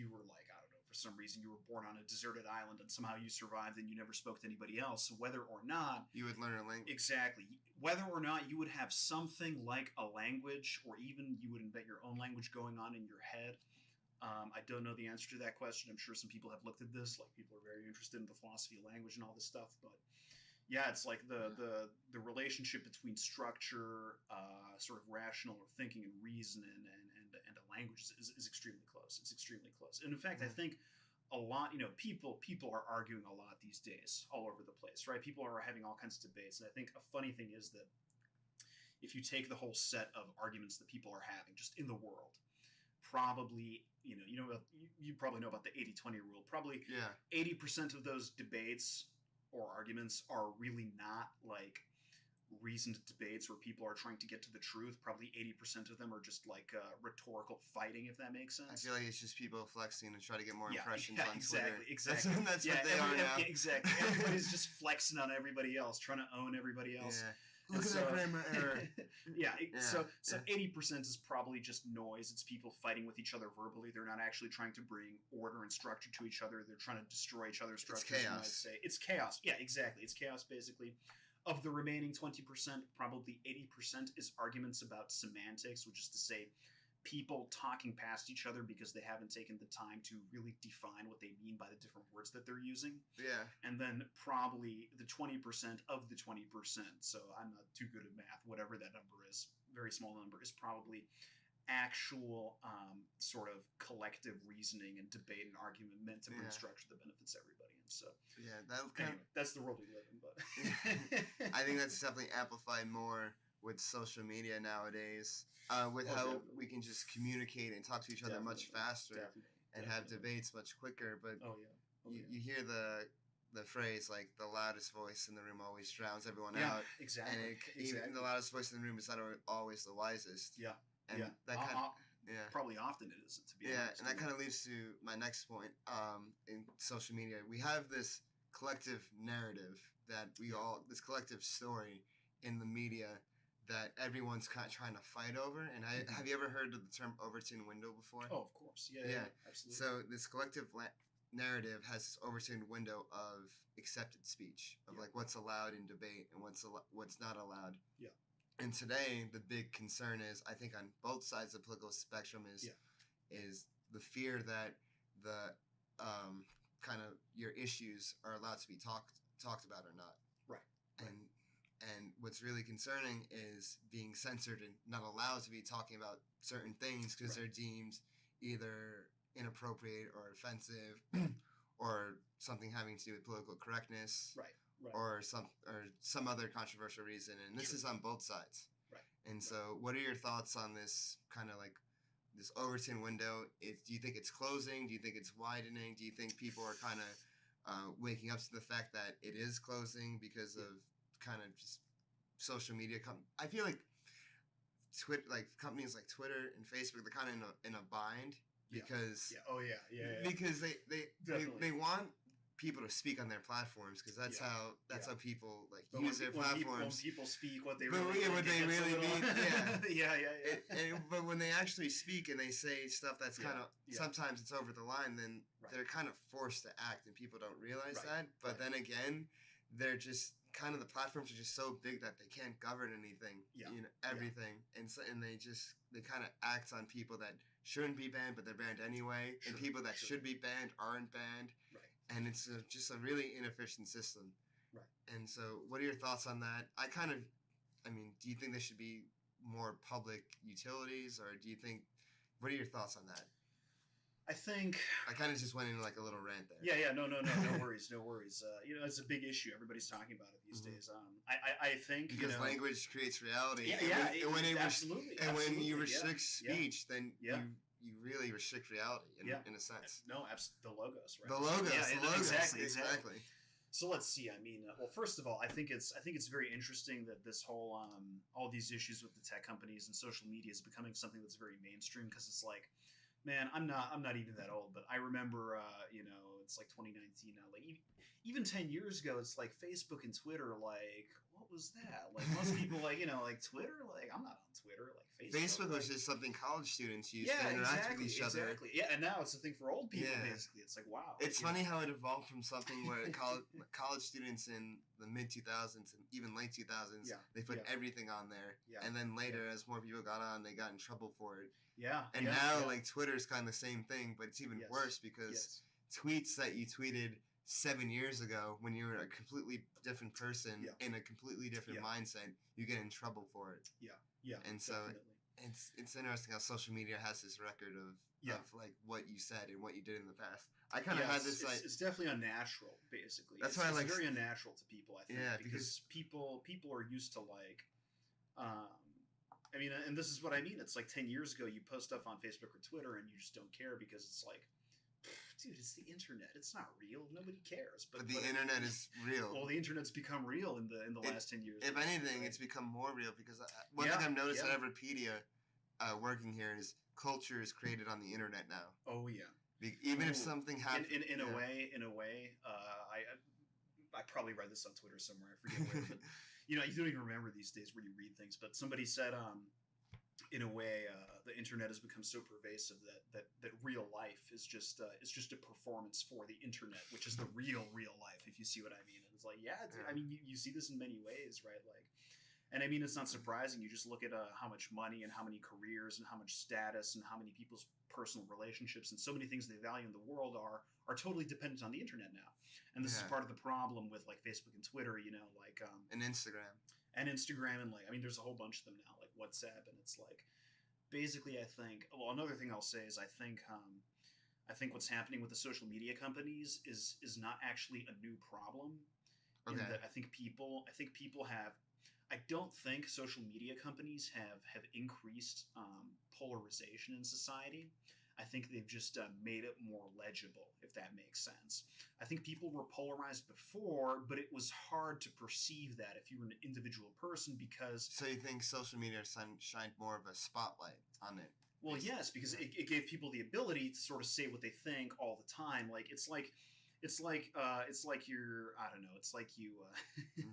B: were like, I don't know, for some reason you were born on a deserted island and somehow you survived and you never spoke to anybody else, whether or not
A: you would learn a language.
B: Exactly. Whether or not you would have something like a language, or even you would invent your own language going on in your head. I don't know the answer to that question. I'm sure some people have looked at this. Like, people are very interested in the philosophy of language and all this stuff. But yeah, it's like the relationship between structure, sort of rational or thinking and reason, and a language is extremely close. It's extremely close. And in fact, I think a lot, people are arguing a lot these days all over the place, right? People are having all kinds of debates. And I think a funny thing is that if you take the whole set of arguments that people are having just in the world, probably, you probably know about the 80-20 rule. Probably 80% of those debates or arguments are really not like reasoned debates where people are trying to get to the truth. Probably 80% of them are just like rhetorical fighting, if that makes sense.
A: I feel like it's just people flexing to try to get more impressions on Twitter.
B: Exactly.
A: That's what they are now.
B: Exactly. Everybody's just flexing on everybody else, trying to own everybody else.
A: Yeah. Look at that grammar error.
B: So 80% is probably just noise. It's people fighting with each other verbally. They're not actually trying to bring order and structure to each other. They're trying to destroy each other's structures.
A: It's chaos.
B: You might say. It's chaos. Yeah, exactly. It's chaos, basically. Of the remaining 20%, probably 80% is arguments about semantics, which is to say people talking past each other because they haven't taken the time to really define what they mean by the different words that they're using.
A: Yeah.
B: And then probably the 20% of the 20%, so I'm not too good at math, whatever that number is, very small number, is probably actual sort of collective reasoning and debate and argument meant to bring structure that benefits everybody. And so that's the world we live in. But
A: I think that's definitely amplified more with social media nowadays, with how we can just communicate and talk to each other much faster and have debates much quicker. But you hear the phrase, like, the loudest voice in the room always drowns everyone out.
B: Exactly.
A: And even the loudest voice in the room is not always the wisest.
B: Yeah.
A: And that kind of,
B: probably often it isn't, to be honest.
A: And that kind of leads to my next point. In social media, we have this collective narrative that this collective story in the media that everyone's kind of trying to fight over. And have you ever heard of the term Overton window before?
B: Oh, of course. Yeah, absolutely.
A: So this collective narrative has this Overton window of accepted speech, of like what's allowed in debate and what's not allowed. Yeah. And today, the big concern is, I think, on both sides of the political spectrum is the fear that the kind of your issues are allowed to be talked about or not.
B: Right.
A: And what's really concerning is being censored and not allowed to be talking about certain things because they're deemed either inappropriate or offensive or something having to do with political correctness.
B: Right.
A: Or some other controversial reason, and this is on both sides.
B: Right.
A: And so, what are your thoughts on this kind of like this Overton window? Do you think it's closing? Do you think it's widening? Do you think people are kind of waking up to the fact that it is closing because of kind of just social media? I feel like companies like Twitter and Facebook, they're kind of in a bind because because they want people to speak on their platforms because that's how people use their platforms.
B: When people speak what they
A: really mean.
B: Yeah.
A: But when they actually speak and they say stuff that's kind of sometimes it's over the line, then they're kind of forced to act, and people don't realize that. But then again, they're just kind of the platforms are just so big that they can't govern anything, everything, and they kind of act on people that shouldn't be banned, but they're banned anyway, and people that should be banned aren't banned. And it's just a really inefficient system.
B: Right.
A: And so what are your thoughts on that? Do you think there should be more public utilities, or what are your thoughts on that?
B: I think...
A: I kind of just went into like a little rant there.
B: Yeah, no worries. It's a big issue. Everybody's talking about it these days. I think...
A: Because language creates reality.
B: Absolutely.
A: When you restrict speech, then you really restrict reality in a sense.
B: No, the logos, right?
A: The logos.
B: Exactly. So let's see. Well, first of all, I think it's very interesting that this whole all these issues with the tech companies and social media is becoming something that's very mainstream, because it's like, man, I'm not even that old, but I remember it's like 2019 now. Like even 10 years ago, it's like Facebook and Twitter. Like, what was that? Like most people like Twitter. Like I'm not on Twitter. Like
A: Facebook was just something college students used to interact with each other.
B: Exactly. Yeah, and now it's a thing for old people. Basically, it's like wow.
A: It's funny how it evolved from something where college students in the mid 2000s and even late 2000s they put everything on there, and then later as more people got on, they got in trouble for it. And now like Twitter's kind of the same thing, but it's even worse because tweets that you tweeted 7 years ago when you were a completely different person in a completely different mindset, you get in trouble for it. And so it's interesting how social media has this record of like what you said and what you did in the past. I kind of had this like
B: it's definitely unnatural, basically.
A: That's why it's
B: very unnatural to people, I think. Because people are used to like and this is what I mean. It's like 10 years ago you post stuff on Facebook or Twitter and you just don't care because it's like, dude, it's the internet. It's not real. Nobody cares. But
A: the internet is real.
B: Well, the internet's become real in the last 10 years.
A: If anything, it's become more real because one thing I've noticed at Everpedia working here is culture is created on the internet now.
B: Oh yeah.
A: Even if something happens.
B: In a way, I probably read this on Twitter somewhere. I forget where, but you don't even remember these days where you read things. But somebody said, in a way, the internet has become so pervasive that real life is just a performance for the internet, which is the real life, if you see what I mean. And it's like, you see this in many ways, right? Like, and it's not surprising. You just look at how much money and how many careers and how much status and how many people's personal relationships and so many things they value in the world are totally dependent on the internet now. And this is part of the problem with like Facebook and Twitter,
A: and Instagram.
B: And there's a whole bunch of them now, like WhatsApp, and it's like, basically, I think. Well, another thing I'll say is I think what's happening with the social media companies is not actually a new problem.
A: Okay.
B: In that I think people have. I don't think social media companies have increased polarization in society. I think they've just made it more legible, if that makes sense. I think people were polarized before, but it was hard to perceive that if you were an individual person because...
A: So you think social media shined more of a spotlight on it?
B: Well, yes, because it gave people the ability to sort of say what they think all the time. Like, it's like you're, I don't know, it's like you,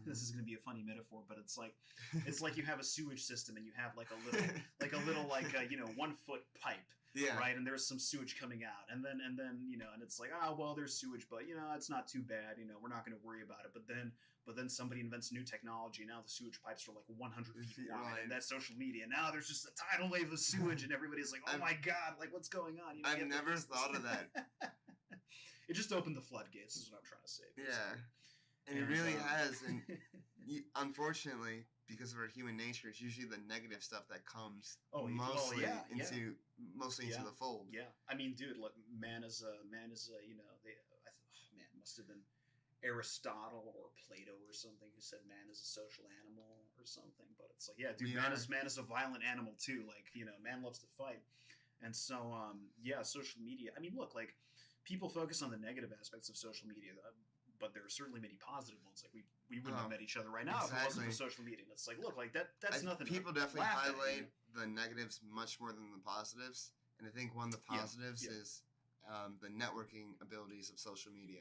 B: this is going to be a funny metaphor, but it's like you have a sewage system and you have like a little 1 foot pipe.
A: Yeah.
B: Right. And there's some sewage coming out, and then and it's like, oh well, there's sewage, but it's not too bad. We're not going to worry about it. But then somebody invents new technology. Now the sewage pipes are like 100 feet wide, and that's social media. Now there's just a tidal wave of sewage, and everybody's like, oh my god, like what's going on?
A: I've never thought of that.
B: It just opened the floodgates. Is what I'm trying to say.
A: Basically. Yeah. And it really has, and unfortunately, because of our human nature, it's usually the negative stuff that comes mostly into the fold.
B: Yeah, I mean, dude, look, man is a you know, man, must have been Aristotle or Plato or something who said man is a social animal or something. But it's like, yeah, dude, man is a violent animal too. Like, you know, man loves to fight, and so social media. I mean, look, like people focus on the negative aspects of social media. But there are certainly many positive ones. Like we wouldn't have met each other right now if it wasn't for social media. And it's like, look, like that's nothing.
A: People definitely highlight the negatives much more than the positives. And I think one of the positives is the networking abilities of social media.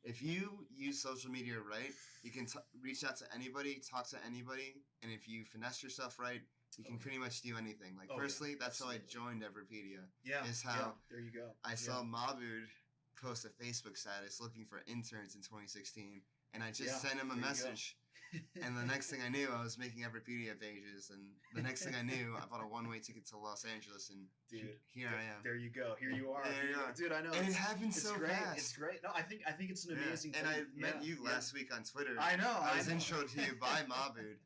A: If you use social media right, you can reach out to anybody, talk to anybody, and if you finesse yourself right, you can pretty much do anything. Like personally, that's how I joined Everpedia.
B: Yeah,
A: is how
B: there you go.
A: I saw Mahmoud post a Facebook status looking for interns in 2016, and I just sent him a message. And the next thing I knew, I was making Everpedia pages, and the next thing I knew, I bought a one-way ticket to Los Angeles, and here I am.
B: There you go. Here you are.
A: There you are.
B: Dude, I know.
A: And it happened so fast.
B: It's great. No, I think it's an amazing thing.
A: And I met you last week on Twitter.
B: I know.
A: I was introed to you by Mahmoud.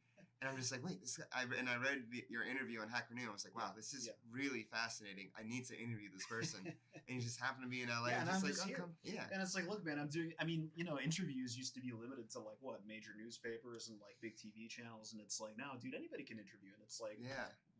A: And I'm just like, wait, this guy, I read your interview on Hacker News. I was like, wow, this is really fascinating. I need to interview this person. And he just happened to be in LA.
B: Yeah, and I'm just
A: like,
B: here. And it's like, look, man, interviews used to be limited to like what, major newspapers and like big TV channels. And it's like, now, dude, anybody can interview. And it's like,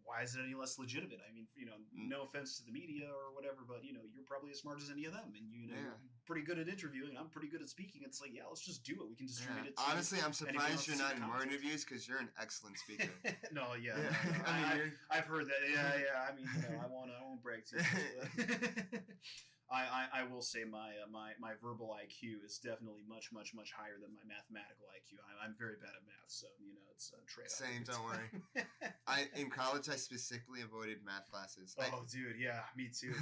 B: why is it any less legitimate? I mean, you know, no offense to the media or whatever, but you know, you're probably as smart as any of them, and you know, you're pretty good at interviewing. I'm pretty good at speaking. It's like, let's just do it. We can distribute it.
A: Honestly, I'm surprised you're not in more interviews because you're an excellent speaker.
B: No,
A: I mean,
B: I've heard that. Yeah. I mean, you know, I won't brag too much. I will say my verbal IQ is definitely much higher than my mathematical IQ. I'm very bad at math, so you know it's a trade-off.
A: Same, don't worry. In college I specifically avoided math classes.
B: Dude, yeah, me too.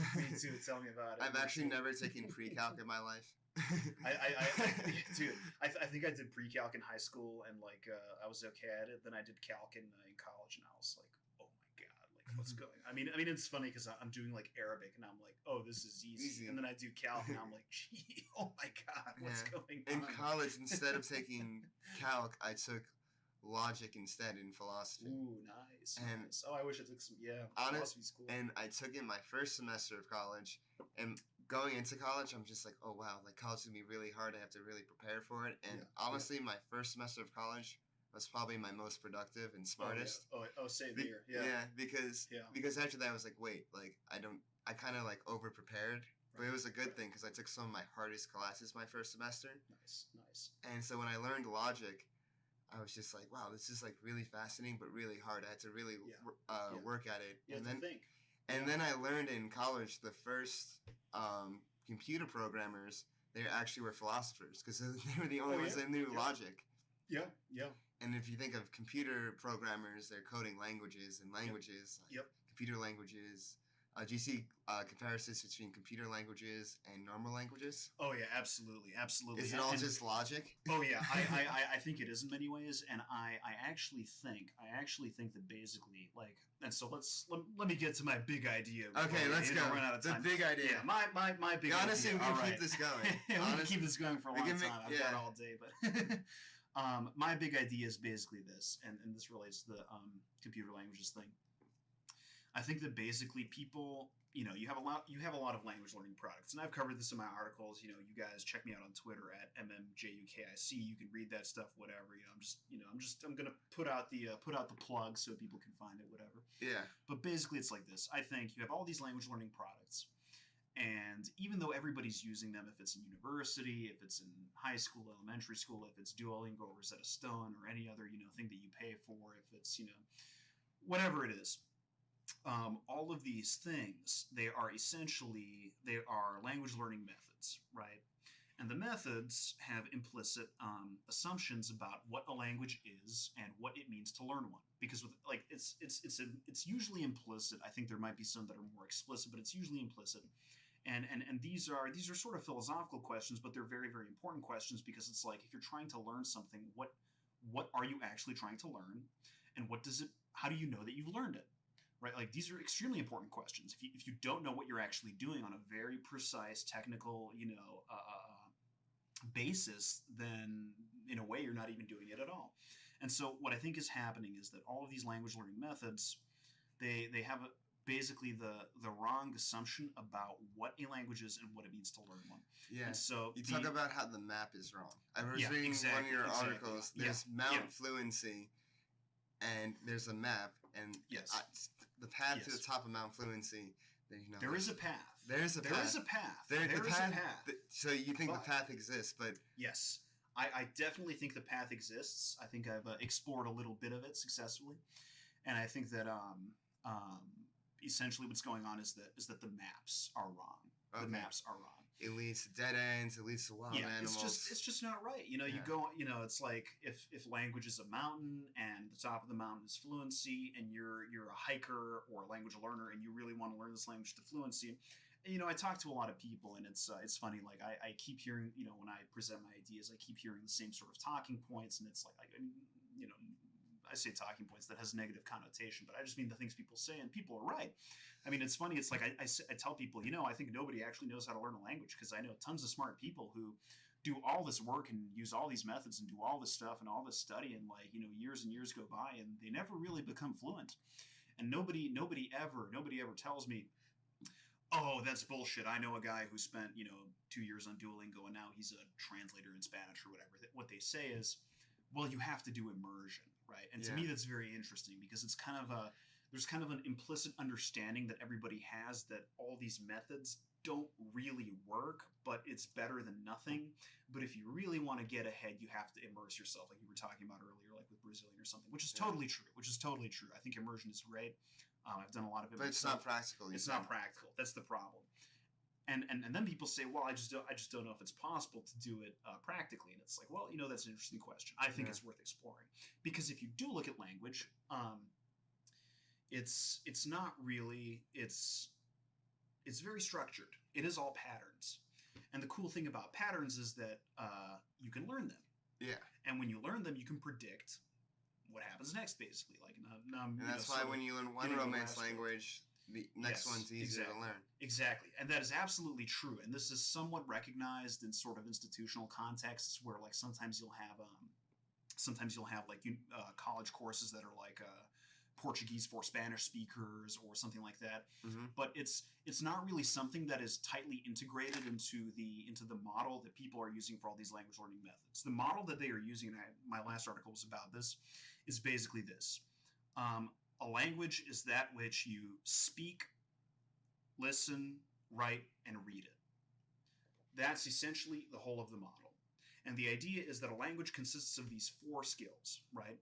B: Tell me about it.
A: I've actually never taken pre-calc in my life.
B: I think I did pre-calc in high school, and like I was okay at it. Then I did calc in college, and I was like, what's going on? I mean, it's funny because I'm doing like Arabic and I'm like, oh, this is easy. And then I do calc and I'm like, gee, oh my God, what's going on?
A: In college, instead of taking calc, I took logic instead in philosophy.
B: Ooh, nice. Oh, I wish I took some, philosophy school.
A: And I took it my first semester of college, and going into college, I'm just like, oh wow, like college is gonna be really hard. I have to really prepare for it. And honestly, my first semester of college was probably my most productive and smartest.
B: Same here. Yeah.
A: Because after that I was like, wait, like I kind of like over prepared, but it was a good thing because I took some of my hardest classes my first semester.
B: Nice.
A: And so when I learned logic, I was just like, wow, this is like really fascinating, but really hard. I had to really work at it. And then I learned in college the first computer programmers, they actually were philosophers because they were the only ones that knew logic.
B: Yeah.
A: And if you think of computer programmers, they're coding languages and languages, computer languages. Do you see comparisons between computer languages and normal languages?
B: Oh yeah, absolutely.
A: Is it all just logic?
B: Oh yeah, I think it is in many ways, and I actually think that basically like, and so let me get to my big idea.
A: Okay, let's go.
B: Run out of time.
A: The big idea.
B: Yeah, my big idea.
A: Honestly, we can keep this going.
B: We can keep this going for a long time. I've got all day, but. My big idea is basically this, and this relates to the computer languages thing. I think that basically people, you know, you have a lot of language learning products, and I've covered this in my articles. You know, you guys check me out on Twitter at mmjukic. You can read that stuff, whatever. I'm gonna put out the plug so people can find it, whatever.
A: Yeah.
B: But basically, it's like this. I think you have all these language learning products. And even though everybody's using them, if it's in university, if it's in high school, elementary school, if it's Duolingo or Rosetta Stone or any other, you know, thing that you pay for, if it's, you know, whatever it is, all of these things, they are language learning methods, right? And the methods have implicit assumptions about what a language is and what it means to learn one. Because with like it's usually implicit. I think there might be some that are more explicit, but it's usually implicit. And these are sort of philosophical questions, but they're very, very important questions because it's like if you're trying to learn something, what are you actually trying to learn, and how do you know that you've learned it, right? Like these are extremely important questions. If you don't know what you're actually doing on a very precise technical, you know, basis, then in a way, you're not even doing it at all. And so what I think is happening is that all of these language learning methods, they have basically the wrong assumption about what a language is and what it means to learn one.
A: Yeah.
B: And so
A: you talk about how the map is wrong. I was reading one of your articles. There's Mount Fluency, and there's a map, and the path to the top of Mount Fluency.
B: There is a path.
A: There is a path. So you think the path exists, but
B: yes, I definitely think the path exists. I think I've explored a little bit of it successfully, and I think that essentially what's going on is that the maps are wrong. Okay. The maps are wrong.
A: It leads to dead ends. It leads to wild animals.
B: It's just not right. You go. It's like if language is a mountain and the top of the mountain is fluency, and you're a hiker or a language learner, and you really want to learn this language to fluency. I talk to a lot of people, and it's funny. Like I keep hearing, when I present my ideas, I keep hearing the same sort of talking points, and it's like I say talking points that has a negative connotation, but I just mean the things people say, and people are right. I mean, it's funny. It's like I tell people, I think nobody actually knows how to learn a language, because I know tons of smart people who do all this work and use all these methods and do all this stuff and all this study, and years and years go by and they never really become fluent. And nobody ever tells me, oh, that's bullshit. I know a guy who spent 2 years on Duolingo and now he's a translator in Spanish or whatever. What they say is, well, you have to do immersion. Right. And to me, that's very interesting, because it's there's kind of an implicit understanding that everybody has that all these methods don't really work, but it's better than nothing. But if you really want to get ahead, you have to immerse yourself, like you were talking about earlier, like with Brazilian or something, which is totally true. I think immersion is great. I've done a lot of it.
A: But it's not practical.
B: It's not practical. That's the problem. And then people say, well, I just don't know if it's possible to do it practically. And it's like, well, that's an interesting question. I think it's worth exploring, because if you do look at language, it's not really, it's very structured. It is all patterns. And the cool thing about patterns is that you can learn them. Yeah. And when you learn them, you can predict what happens next, basically. And
A: that's why when you learn one Romance language, the next one's easier to learn.
B: Exactly. And that is absolutely true. And this is somewhat recognized in sort of institutional contexts, where sometimes you'll have college courses that are like Portuguese for Spanish speakers or something like that. Mm-hmm. But it's not really something that is tightly integrated into the model that people are using for all these language learning methods. The model that they are using, and my last article was about this, is basically this. A language is that which you speak, listen, write, and read it. That's essentially the whole of the model. And the idea is that a language consists of these 4 skills, right?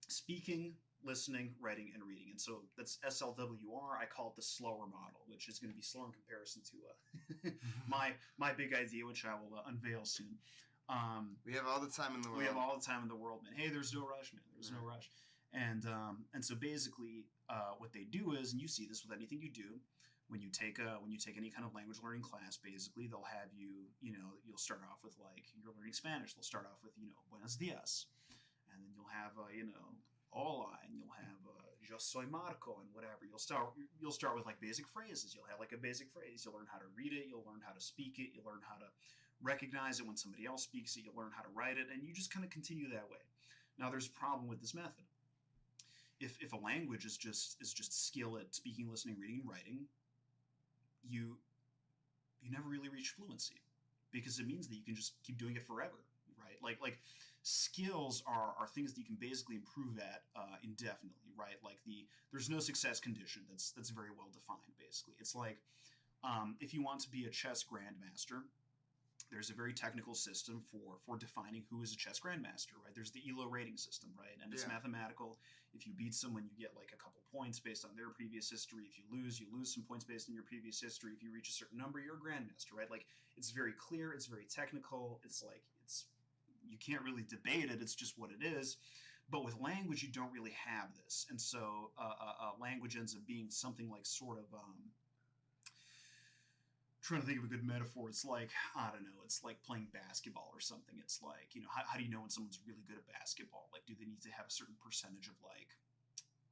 B: Speaking, listening, writing, and reading. And so that's SLWR. I call it the slower model, which is going to be slower in comparison to my big idea, which I will unveil soon.
A: We have all the time in the world.
B: We have all the time in the world, man. Hey, there's no rush, man. There's no rush. And so basically, what they do is, and you see this with anything you do, when you take any kind of language learning class, basically they'll have you'll start off with, like, you're learning Spanish. They'll start off with buenos dias, and then you'll have hola, and you'll have yo soy Marko, and whatever. You'll start with like basic phrases. You'll have like a basic phrase. You'll learn how to read it. You'll learn how to speak it. You'll learn how to recognize it when somebody else speaks it. You'll learn how to write it, and you just kind of continue that way. Now, there's a problem with this method. If a language is just skill at speaking, listening, reading, and writing, you never really reach fluency, because it means that you can just keep doing it forever, right? Like skills are things that you can basically improve at indefinitely, right? Like there's no success condition that's very well defined. Basically, it's like if you want to be a chess grandmaster, there's a very technical system for defining who is a chess grandmaster, right? There's the Elo Rating System, right? And it's mathematical. If you beat someone, you get like a couple points based on their previous history. If you lose some points based on your previous history. If you reach a certain number, you're a grandmaster, right? Like, it's very clear. It's very technical. You can't really debate it. It's just what it is. But with language, you don't really have this. And so language ends up being something like sort of... trying to think of a good metaphor. It's like, I don't know, it's like playing basketball or something. It's like, how do you know when someone's really good at basketball? Like, do they need to have a certain percentage of, like,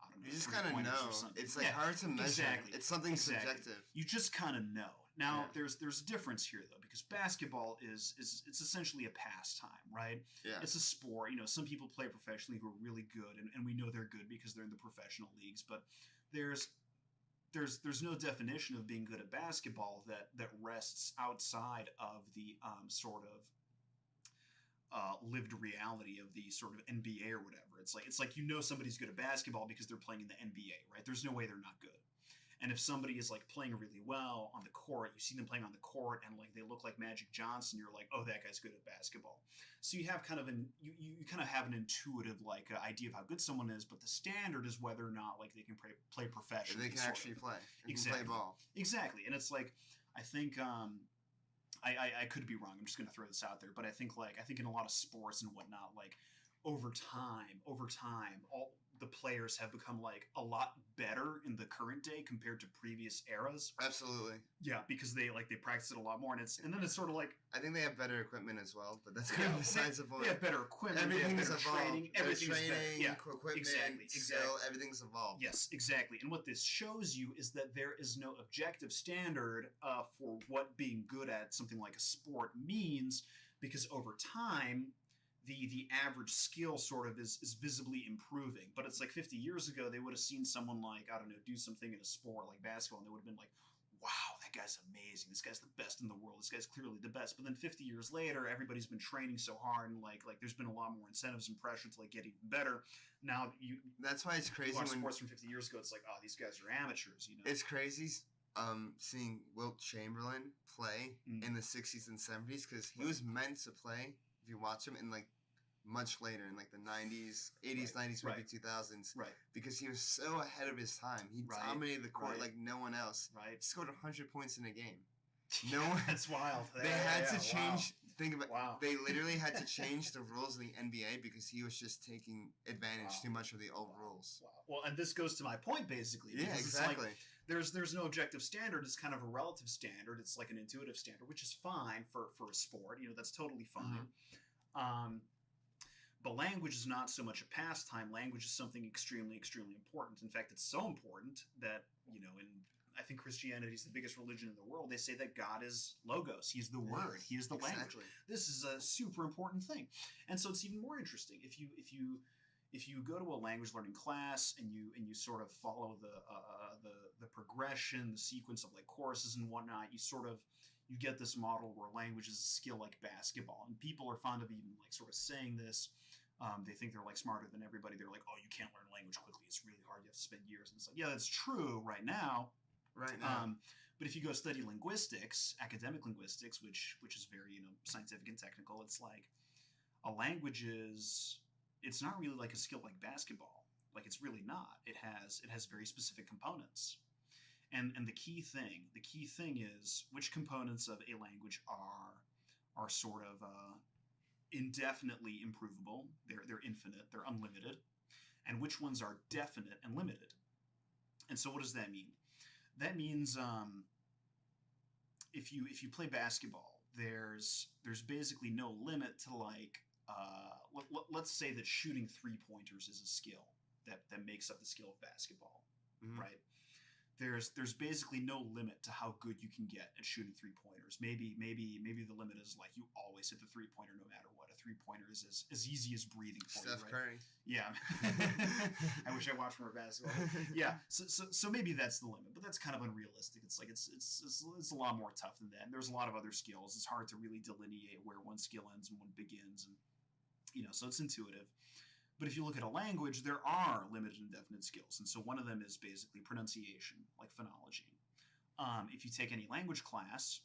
B: I I don't know.
A: You just kind of know. It's like hard to measure.
B: Exactly.
A: It's something subjective.
B: You just kind of know. Now, there's a difference here though, because basketball is it's essentially a pastime, right?
A: Yeah.
B: It's a sport. You know, some people play professionally who are really good, and we know they're good because they're in the professional leagues. But there's no definition of being good at basketball that rests outside of the sort of lived reality of the sort of NBA or whatever. It's like you know somebody's good at basketball because they're playing in the NBA, right? There's no way they're not good. And if somebody is like playing really well on the court, you see them playing on the court and like they look like Magic Johnson, you're like, oh, that guy's good at basketball. So you have kind of you kind of have an intuitive like idea of how good someone is, but the standard is whether or not like they can play professionally.
A: They can actually play.
B: Exactly.
A: Play ball.
B: Exactly. And it's like I think I could be wrong. I'm just gonna throw this out there, but I think in a lot of sports and whatnot, like over time, all the players have become like a lot better in the current day compared to previous eras.
A: Absolutely.
B: Yeah, because they practice it a lot more, and then it's sort of like
A: I think they have better equipment as well, but that's kind of besides the point.
B: They have better equipment.
A: Everything's
B: evolved.
A: Training, everything's
B: training,
A: equipment,
B: exactly.
A: skill, everything's evolved.
B: Yes, exactly. And what this shows you is that there is no objective standard for what being good at something like a sport means, because over time the average skill sort of is visibly improving. But it's like 50 years ago, they would have seen someone like, I don't know, do something in a sport like basketball, and they would have been like, wow, that guy's amazing. This guy's the best in the world. This guy's clearly the best. But then 50 years later, everybody's been training so hard, and like there's been a lot more incentives and pressure to like get even better. Now
A: that's why it's crazy
B: watch
A: when
B: sports from 50 years ago. It's like, oh, these guys are amateurs. You know,
A: it's crazy. Seeing Wilt Chamberlain play in the 60s and 70s, because he was meant to play, if you watch him, in like much later in like the 90s, 80s, 90s, maybe 2000s.
B: Right.
A: Because he was so ahead of his time. He dominated the court like no one else.
B: Right.
A: He scored 100 points in a game. No one.
B: That's wild.
A: They had to change.
B: Wow.
A: Think about. They literally had to change the rules of the NBA because he was just taking advantage too much of the old rules.
B: Wow. Well, and this goes to my point basically.
A: Yeah, exactly.
B: There's no objective standard. It's kind of a relative standard. It's like an intuitive standard, which is fine for a sport. You know, that's totally fine. But language is not so much a pastime. Language is something extremely, extremely important. In fact, it's so important that, you know, I think Christianity is the biggest religion in the world. They say that God is logos. He's the word. He is the language. This is a super important thing. And so it's even more interesting if you go to a language learning class and you sort of follow the progression, the sequence of like courses and whatnot, you get this model where language is a skill like basketball. And people are fond of even like sort of saying this. They think they're like smarter than everybody. They're like, oh, you can't learn language quickly. It's really hard. You have to spend years. And it's like, yeah, that's true right now. But if you go study linguistics, academic linguistics, which is very, you know, scientific and technical, it's like a language it's not really like a skill like basketball. Like it's really not. It has very specific components. And the key thing is which components of a language are sort of indefinitely improvable. They're infinite. They're unlimited. And which ones are definite and limited. And so what does that mean? That means if you play basketball, there's basically no limit to like let's say that shooting 3-pointers is a skill that makes up the skill of basketball, right? There's basically no limit to how good you can get at shooting 3-pointers. Maybe the limit is like you always hit the 3-pointer no matter what. A 3-pointer is as easy as breathing for
A: Steph
B: you, right?
A: Curry.
B: Yeah. I wish I watched more basketball. Yeah. So maybe that's the limit, but that's kind of unrealistic. It's like it's a lot more tough than that. And there's a lot of other skills. It's hard to really delineate where one skill ends and one begins, and you know, so it's intuitive. But if you look at a language, there are limited and definite skills. And so one of them is basically pronunciation, like phonology. If you take any language class,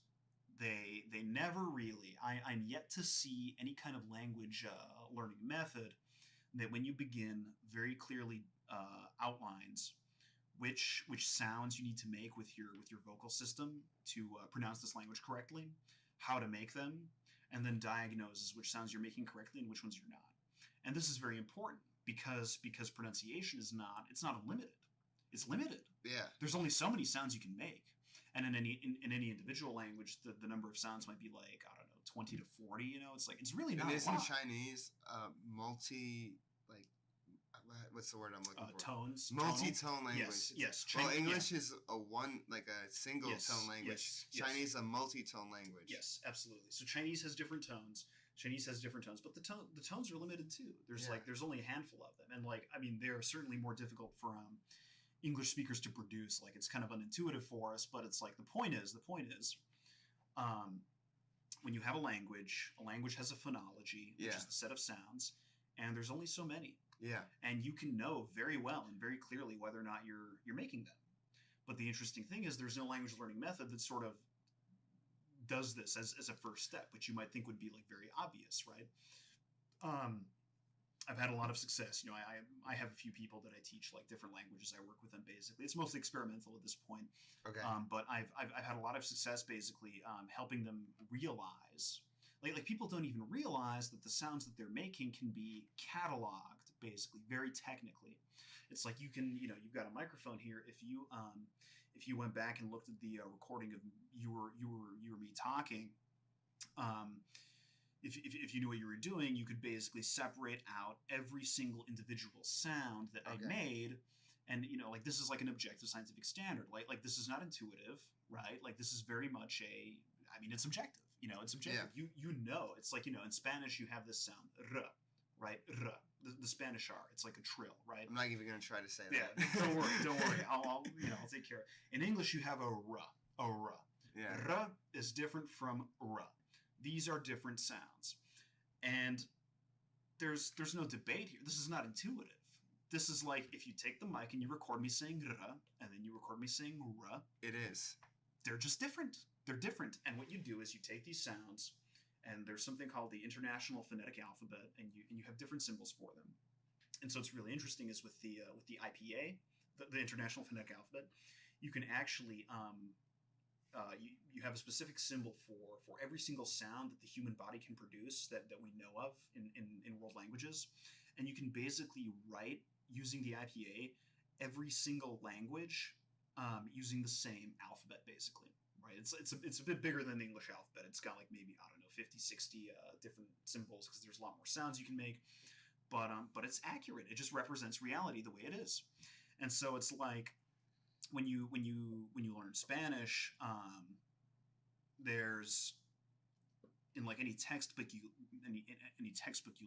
B: they never really, I'm yet to see any kind of language learning method that when you begin very clearly outlines which sounds you need to make with your vocal system to pronounce this language correctly, how to make them, and then diagnoses which sounds you're making correctly and which ones you're not. And this is very important because pronunciation is not unlimited. It's limited.
A: Yeah.
B: There's only so many sounds you can make. And in any individual language, the number of sounds might be like, I don't know, 20 to 40, you know? It's like, it's really not a lot.
A: In Chinese, what's the word I'm looking for?
B: Tones.
A: Multi-tone language.
B: Yes.
A: Well, English is a single tone language.
B: Yes.
A: Chinese a multi-tone language.
B: Yes, absolutely. So Chinese has different tones. But the tones are limited too. There's only a handful of them, and they're certainly more difficult for English speakers to produce. Like, it's kind of unintuitive for us, but it's like the point is, when you have a language has a phonology, which is the set of sounds, and there's only so many.
A: Yeah. And
B: you can know very well and very clearly whether or not you're making them. But the interesting thing is there's no language learning method that sort of does this as a first step, which you might think would be like very obvious, right? I've had a lot of success. You know, I have a few people that I teach like different languages. I work with them basically. It's mostly experimental at this point.
A: Okay.
B: But I've had a lot of success basically helping them realize, like people don't even realize that the sounds that they're making can be cataloged basically very technically. It's like you've got a microphone here. If you went back and looked at the recording of you were me talking, if you knew what you were doing, you could basically separate out every single individual sound that I made, and like this is like an objective scientific standard. Like this is not intuitive, right? Like this is very much it's objective. It's objective.
A: Yeah.
B: It's like in Spanish you have this sound r, right? R. The Spanish R. It's like a trill, right?
A: I'm not even going to try to say that.
B: Yeah, don't worry. I'll take care of it. In English, you have a r.
A: Yeah.
B: R is different from r. These are different sounds, and there's no debate here. This is not intuitive. This is like if you take the mic and you record me saying r, and then you record me saying r.
A: It is.
B: They're just different. They're different, and what you do is you take these sounds. And there's something called the International Phonetic Alphabet, and you have different symbols for them. And so what's really interesting is with the IPA, the International Phonetic Alphabet, you can actually you have a specific symbol for every single sound that the human body can produce that we know of in world languages, and you can basically write using the IPA every single language using the same alphabet basically. Right. It's a bit bigger than the English alphabet. It's got like maybe, 50, 60 different symbols because there's a lot more sounds you can make. But it's accurate. It just represents reality the way it is. And so it's like when you learn Spanish, there's in like any textbook you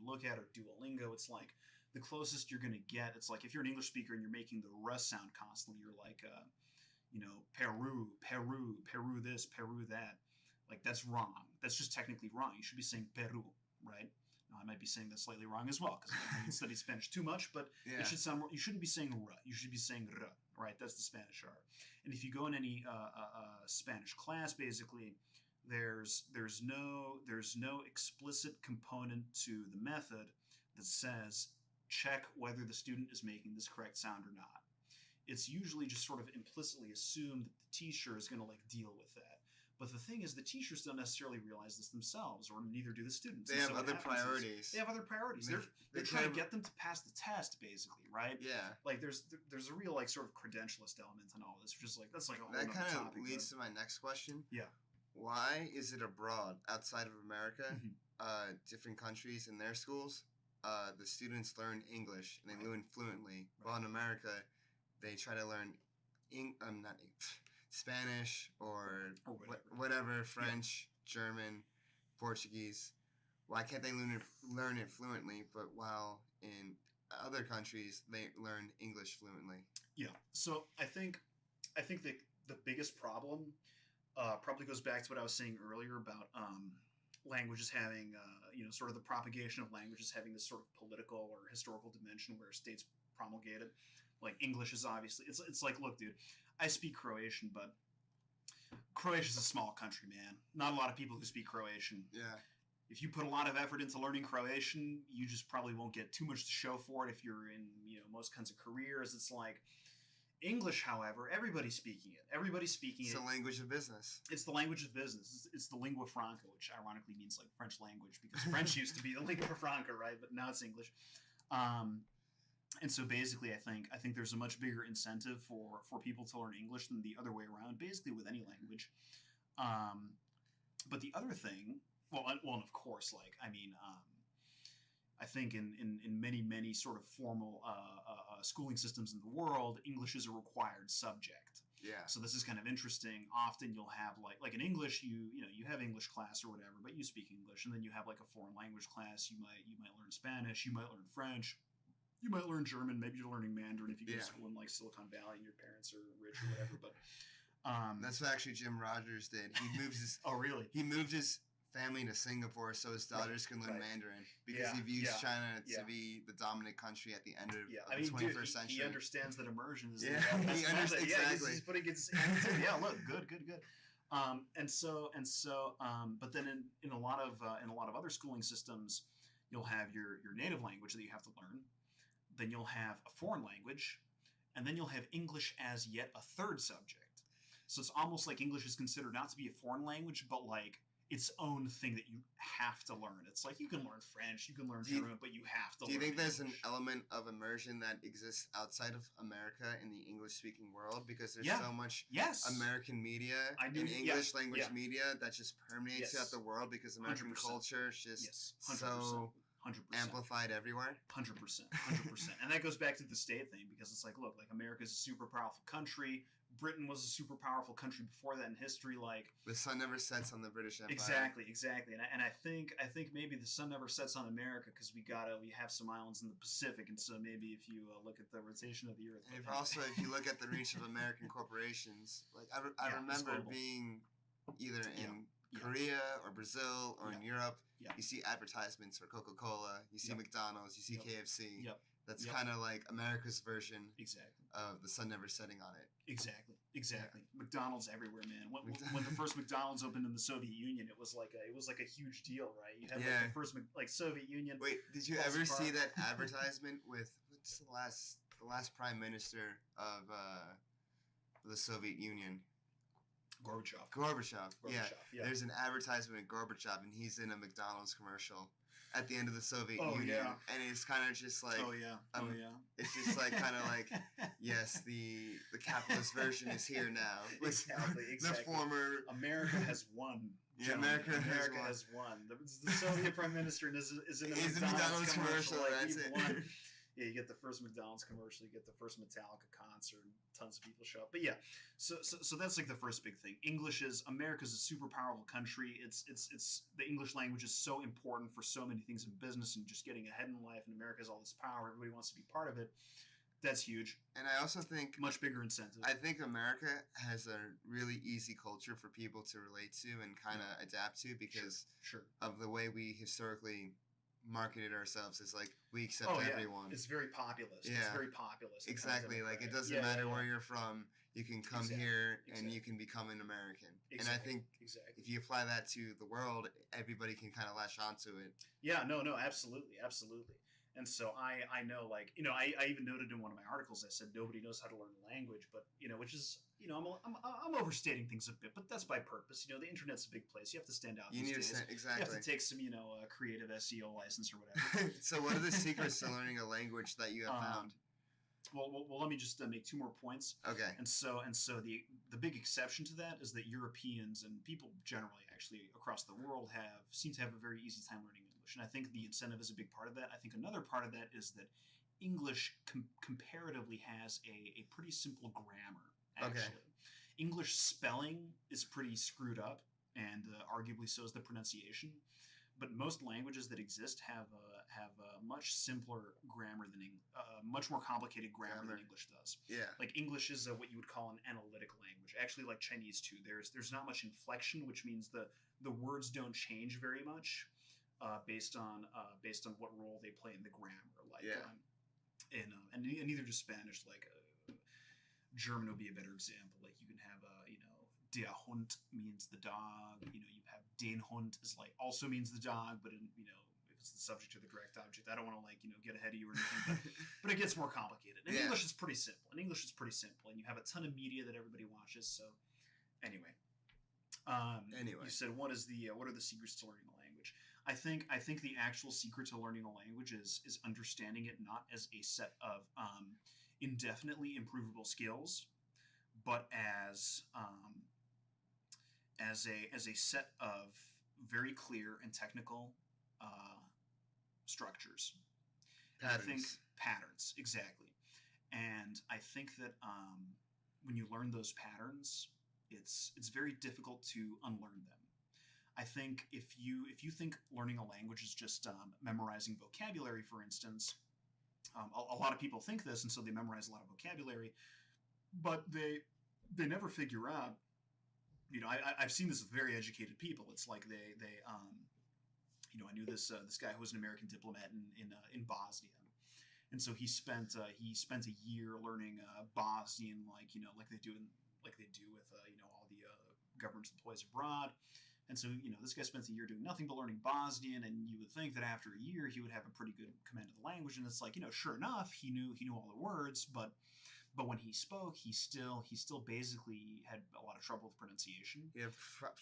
B: look at, or Duolingo, it's like the closest you're gonna get. It's like if you're an English speaker and you're making the r sound constantly, you're like Peru this, Peru that. Like, that's wrong. That's just technically wrong. You should be saying Peru, right? Now, I might be saying that slightly wrong as well, because I haven't studied Spanish too much, but it should sound more, you shouldn't be saying r. You should be saying r, right? That's the Spanish R. And if you go in any Spanish class, basically, there's no explicit component to the method that says, check whether the student is making this correct sound or not. It's usually just sort of implicitly assumed that the teacher is going to like deal with that. But the thing is, the teachers don't necessarily realize this themselves, or neither do the students.
A: They have other priorities.
B: They have other priorities. They're trying to get them to pass the test, basically, right?
A: Yeah.
B: Like there's a real like sort of credentialist element in all this, which is like that's like a whole
A: that kind of
B: topic,
A: leads to my next question.
B: Yeah.
A: Why is it abroad, outside of America, different countries in their schools, the students learn English and they learn fluently, while in America, they try to learn Spanish or whatever, French, German, Portuguese. Why can't they learn it fluently, but while in other countries they learn English fluently?
B: Yeah. So I think that the biggest problem probably goes back to what I was saying earlier about languages having sort of the propagation of languages having this sort of political or historical dimension where states promulgate it. Like English is obviously it's like, look, dude, I speak Croatian, but Croatia's a small country, man. Not a lot of people who speak Croatian.
A: Yeah.
B: If you put a lot of effort into learning Croatian, you just probably won't get too much to show for it if you're in, most kinds of careers. It's like English, however, everybody's speaking it.
A: It's the language of business.
B: It's the language of business. It's the lingua franca, which ironically means like French language, because French used to be the lingua franca, right? But now it's English. And so basically, I think there's a much bigger incentive for people to learn English than the other way around, basically with any language. But the other thing, well, and of course, I think in many sort of formal schooling systems in the world, English is a required subject.
A: Yeah.
B: So this is kind of interesting. Often you'll have like in English, you have English class or whatever, but you speak English, and then you have like a foreign language class. You might learn Spanish, you might learn French, you might learn German. Maybe you're learning Mandarin if you go to school in like Silicon Valley and your parents are rich or whatever. But
A: that's what actually Jim Rogers did. He moved his.
B: Oh, really?
A: He moved his family to Singapore so his daughters can learn Mandarin because he views China to be the dominant country at the end of the 21st century.
B: He understands that immersion is
A: he understands exactly.
B: He's putting it. Look, good. But then in a lot of other schooling systems, you'll have your native language that you have to learn. Then you'll have a foreign language, and then you'll have English as yet a third subject. So it's almost like English is considered not to be a foreign language, but like its own thing that you have to learn. It's like you can learn French, you can learn German, but you have to learn.
A: Do you think
B: English.
A: There's an element of immersion that exists outside of America in the English-speaking world? Because there's so much American media and English language media that just permeates throughout the world because American 100%. Culture is just 100%. So 100%. Amplified everywhere.
B: 100%. And that goes back to the state thing because it's like, look, like America's a super powerful country. Britain was a super powerful country before that in history. Like
A: the sun never sets on the British Empire.
B: Exactly. And I think maybe the sun never sets on America because we have some islands in the Pacific, and so maybe if you look at the rotation of the Earth.
A: And if you look at the reach of American corporations, like I remember being either in Korea or Brazil or in Europe, you see advertisements for Coca-Cola, you see McDonald's, you see KFC.
B: Yep.
A: That's kind of like America's version
B: exactly
A: of the sun never setting on it.
B: Exactly. McDonald's everywhere, man. When the first McDonald's opened in the Soviet Union, it was like a huge deal, right? You had like the first Soviet Union.
A: Wait, did you ever see that advertisement with what's the last prime minister of the Soviet Union? Gorbachev. Yeah. There's an advertisement of Gorbachev, and he's in a McDonald's commercial at the end of the Soviet Union, and it's kind of just like, it's just like kind of like, yes, the capitalist version is here now.
B: Exactly.
A: The former
B: America has won.
A: Yeah, America has
B: won. The Soviet prime minister is in a McDonald's commercial.
A: That's it.
B: Won. Yeah, you get the first McDonald's commercial, you get the first Metallica concert, and tons of people show up. But yeah, so that's like the first big thing. America's a super powerful country. It's the English language is so important for so many things in business and just getting ahead in life. And America has all this power. Everybody wants to be part of it. That's huge.
A: And I also think
B: much bigger incentive.
A: I think America has a really easy culture for people to relate to and kind of adapt to because of the way we historically marketed ourselves as like we accept everyone.
B: It's very populist.
A: Yeah.
B: It's very populist.
A: Exactly. Like it doesn't matter where you're from. You can come here and you can become an American. And I think if you apply that to the world, everybody can kind of latch onto it.
B: Yeah. No. Absolutely. And so I know, like, I even noted in one of my articles, I said nobody knows how to learn the language, but which is, I'm overstating things a bit, but that's by purpose. The internet's a big place. You have to stand out.
A: You need to exactly.
B: You have to take some, creative SEO license or whatever.
A: So, what are the secrets to learning a language that you have found?
B: Well, let me just make two more points.
A: Okay.
B: And so the big exception to that is that Europeans and people generally actually across the world seem to have a very easy time learning English, and I think the incentive is a big part of that. I think another part of that is that English comparatively has a pretty simple grammar. Actually, English spelling is pretty screwed up, and arguably so is the pronunciation. But most languages that exist have a much simpler grammar than much more complicated grammar than English does.
A: Yeah.
B: Like English is what you would call an analytic language. Actually, like Chinese too. There's not much inflection, which means the words don't change very much based on what role they play in the grammar. Like and neither does Spanish. Like German would be a better example. Like you can have der Hund means the dog. You have den Hund is like also means the dog, but if it's the subject or the direct object, I don't want to get ahead of you or anything. But it gets more complicated. And English is pretty simple. And you have a ton of media that everybody watches. So anyway, you said what are the secrets to learning a language? I think the actual secret to learning a language is understanding it not as a set of indefinitely improvable skills, but as a set of very clear and technical structures.
A: Patterns.
B: I think patterns, exactly. And I think that when you learn those patterns, it's very difficult to unlearn them. I think if you think learning a language is just memorizing vocabulary, for instance, a lot of people think this, and so they memorize a lot of vocabulary, but they never figure out. I've seen this with very educated people. It's like they I knew this guy who was an American diplomat in Bosnia, and so he spent a year learning Bosnian, like they do with all the government employees abroad. And so, this guy spends a year doing nothing but learning Bosnian, and you would think that after a year he would have a pretty good command of the language. And it's like, sure enough, he knew all the words, but when he spoke, he still basically had a lot of trouble with pronunciation.
A: He had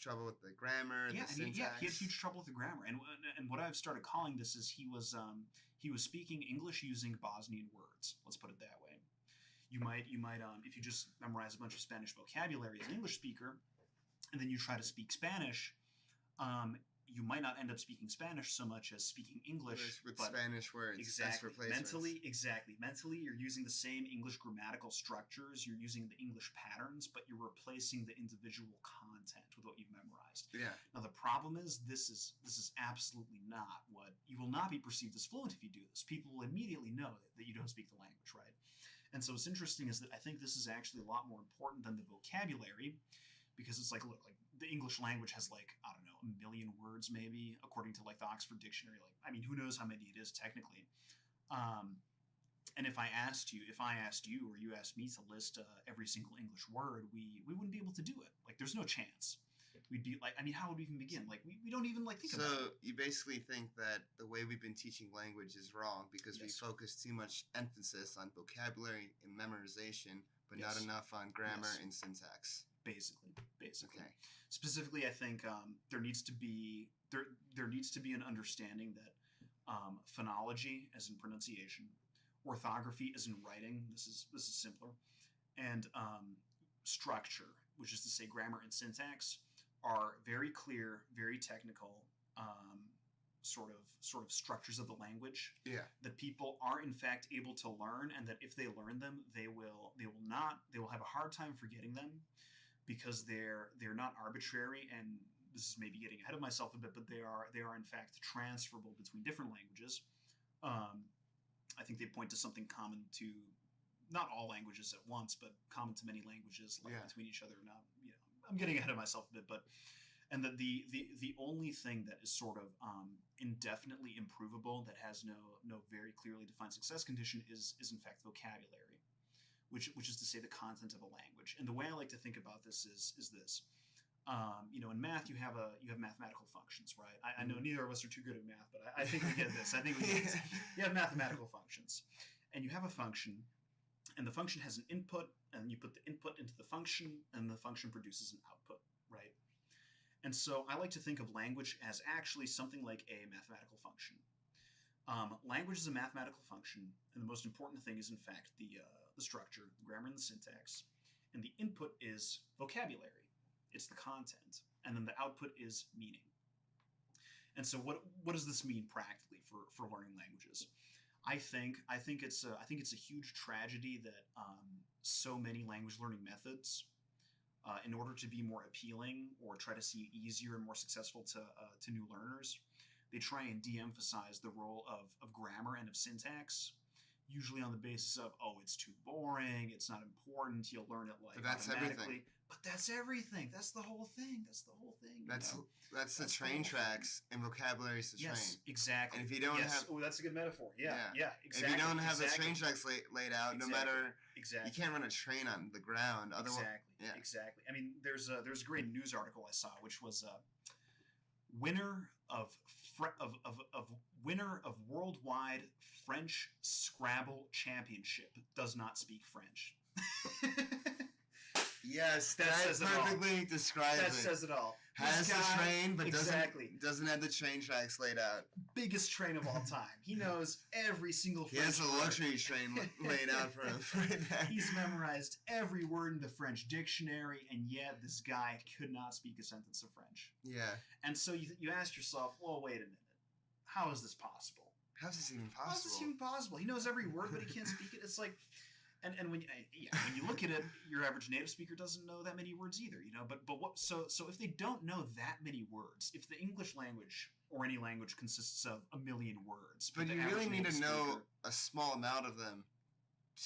A: trouble with the grammar, the syntax.
B: He had huge trouble with the grammar. And what I've started calling this is he was speaking English using Bosnian words. Let's put it that way. You might if you just memorize a bunch of Spanish vocabulary as an English speaker, and then you try to speak Spanish, you might not end up speaking Spanish so much as speaking English
A: with Spanish words.
B: Exactly. Mentally, you're using the same English grammatical structures. You're using the English patterns, but you're replacing the individual content with what you've memorized.
A: Yeah.
B: Now the problem is this is absolutely not what you will not be perceived as fluent if you do this. People will immediately know that you don't speak the language, right? And so what's interesting is that I think this is actually a lot more important than the vocabulary. Because it's like, look, like the English language has like, I don't know, 1 million words maybe, according to like the Oxford Dictionary. Like, I mean, who knows how many it is technically. And if I asked you, or you asked me to list every single English word, we wouldn't be able to do it. Like, there's no chance. We'd be like, I mean, how would we even begin? Like, we don't even like think about it.
A: So you basically think that the way we've been teaching language is wrong because we focus too much emphasis on vocabulary and memorization, but not enough on grammar and syntax.
B: Basically.
A: Okay.
B: Specifically, I think there needs to be an understanding that phonology, as in pronunciation, orthography, as in writing. This is simpler, and structure, which is to say grammar and syntax, are very clear, very technical sort of structures of the language.
A: Yeah. That
B: people are in fact able to learn, and that if they learn them, they will have a hard time forgetting them. Because they're not arbitrary, and this is maybe getting ahead of myself a bit, but they are in fact transferable between different languages. I think they point to something common to not all languages at once, but common to many languages, like between each other. Not, I'm getting ahead of myself a bit, and that the only thing that is sort of indefinitely improvable, that has no very clearly defined success condition, is in fact vocabulary. Which is to say the content of a language. And the way I like to think about this is this. In math you have mathematical functions, right? I know neither of us are too good at math, but I think we get this. You have mathematical functions. And you have a function, and the function has an input, and you put the input into the function, and the function produces an output, right? And so I like to think of language as actually something like a mathematical function. Language is a mathematical function, and the most important thing is in fact the structure, the grammar, and the syntax. And the input is vocabulary. It's the content. And then the output is meaning. And so what does this mean practically for learning languages? I think it's a huge tragedy that so many language learning methods, in order to be more appealing or try to seem easier and more successful to new learners, they try and de-emphasize the role of grammar and of syntax. Usually on the basis of, it's too boring, it's not important, you'll learn it like automatically. But that's everything. That's the whole thing. That's
A: the train tracks, and vocabulary is the train.
B: Yes, exactly.
A: And if you don't have...
B: Oh, that's a good metaphor. Yeah, exactly.
A: If you don't have the train tracks laid out, no matter...
B: Exactly.
A: You can't run a train on the ground. Otherwise,
B: Exactly. I mean, there's a great news article I saw, which was winner of worldwide French Scrabble championship does not speak French.
A: Yes, that perfectly describes it.
B: That says it all.
A: Has the train, but doesn't have the train tracks laid out.
B: Biggest train of all time. He knows every single French
A: word. He has a luxury train laid out for him right there.
B: He's memorized every word in the French dictionary, and yet this guy could not speak a sentence of French.
A: Yeah.
B: And so you ask yourself, well, wait a minute. How is this possible?
A: How's this even
B: How is
A: possible?
B: this even possible? He knows every word, but he can't speak it. It's like, and when when you look at it, your average native speaker doesn't know that many words either, But what? So if they don't know that many words, if the English language or any language consists of 1 million words,
A: But
B: the
A: you
B: average
A: really need to
B: native
A: know
B: speaker-
A: a small amount of them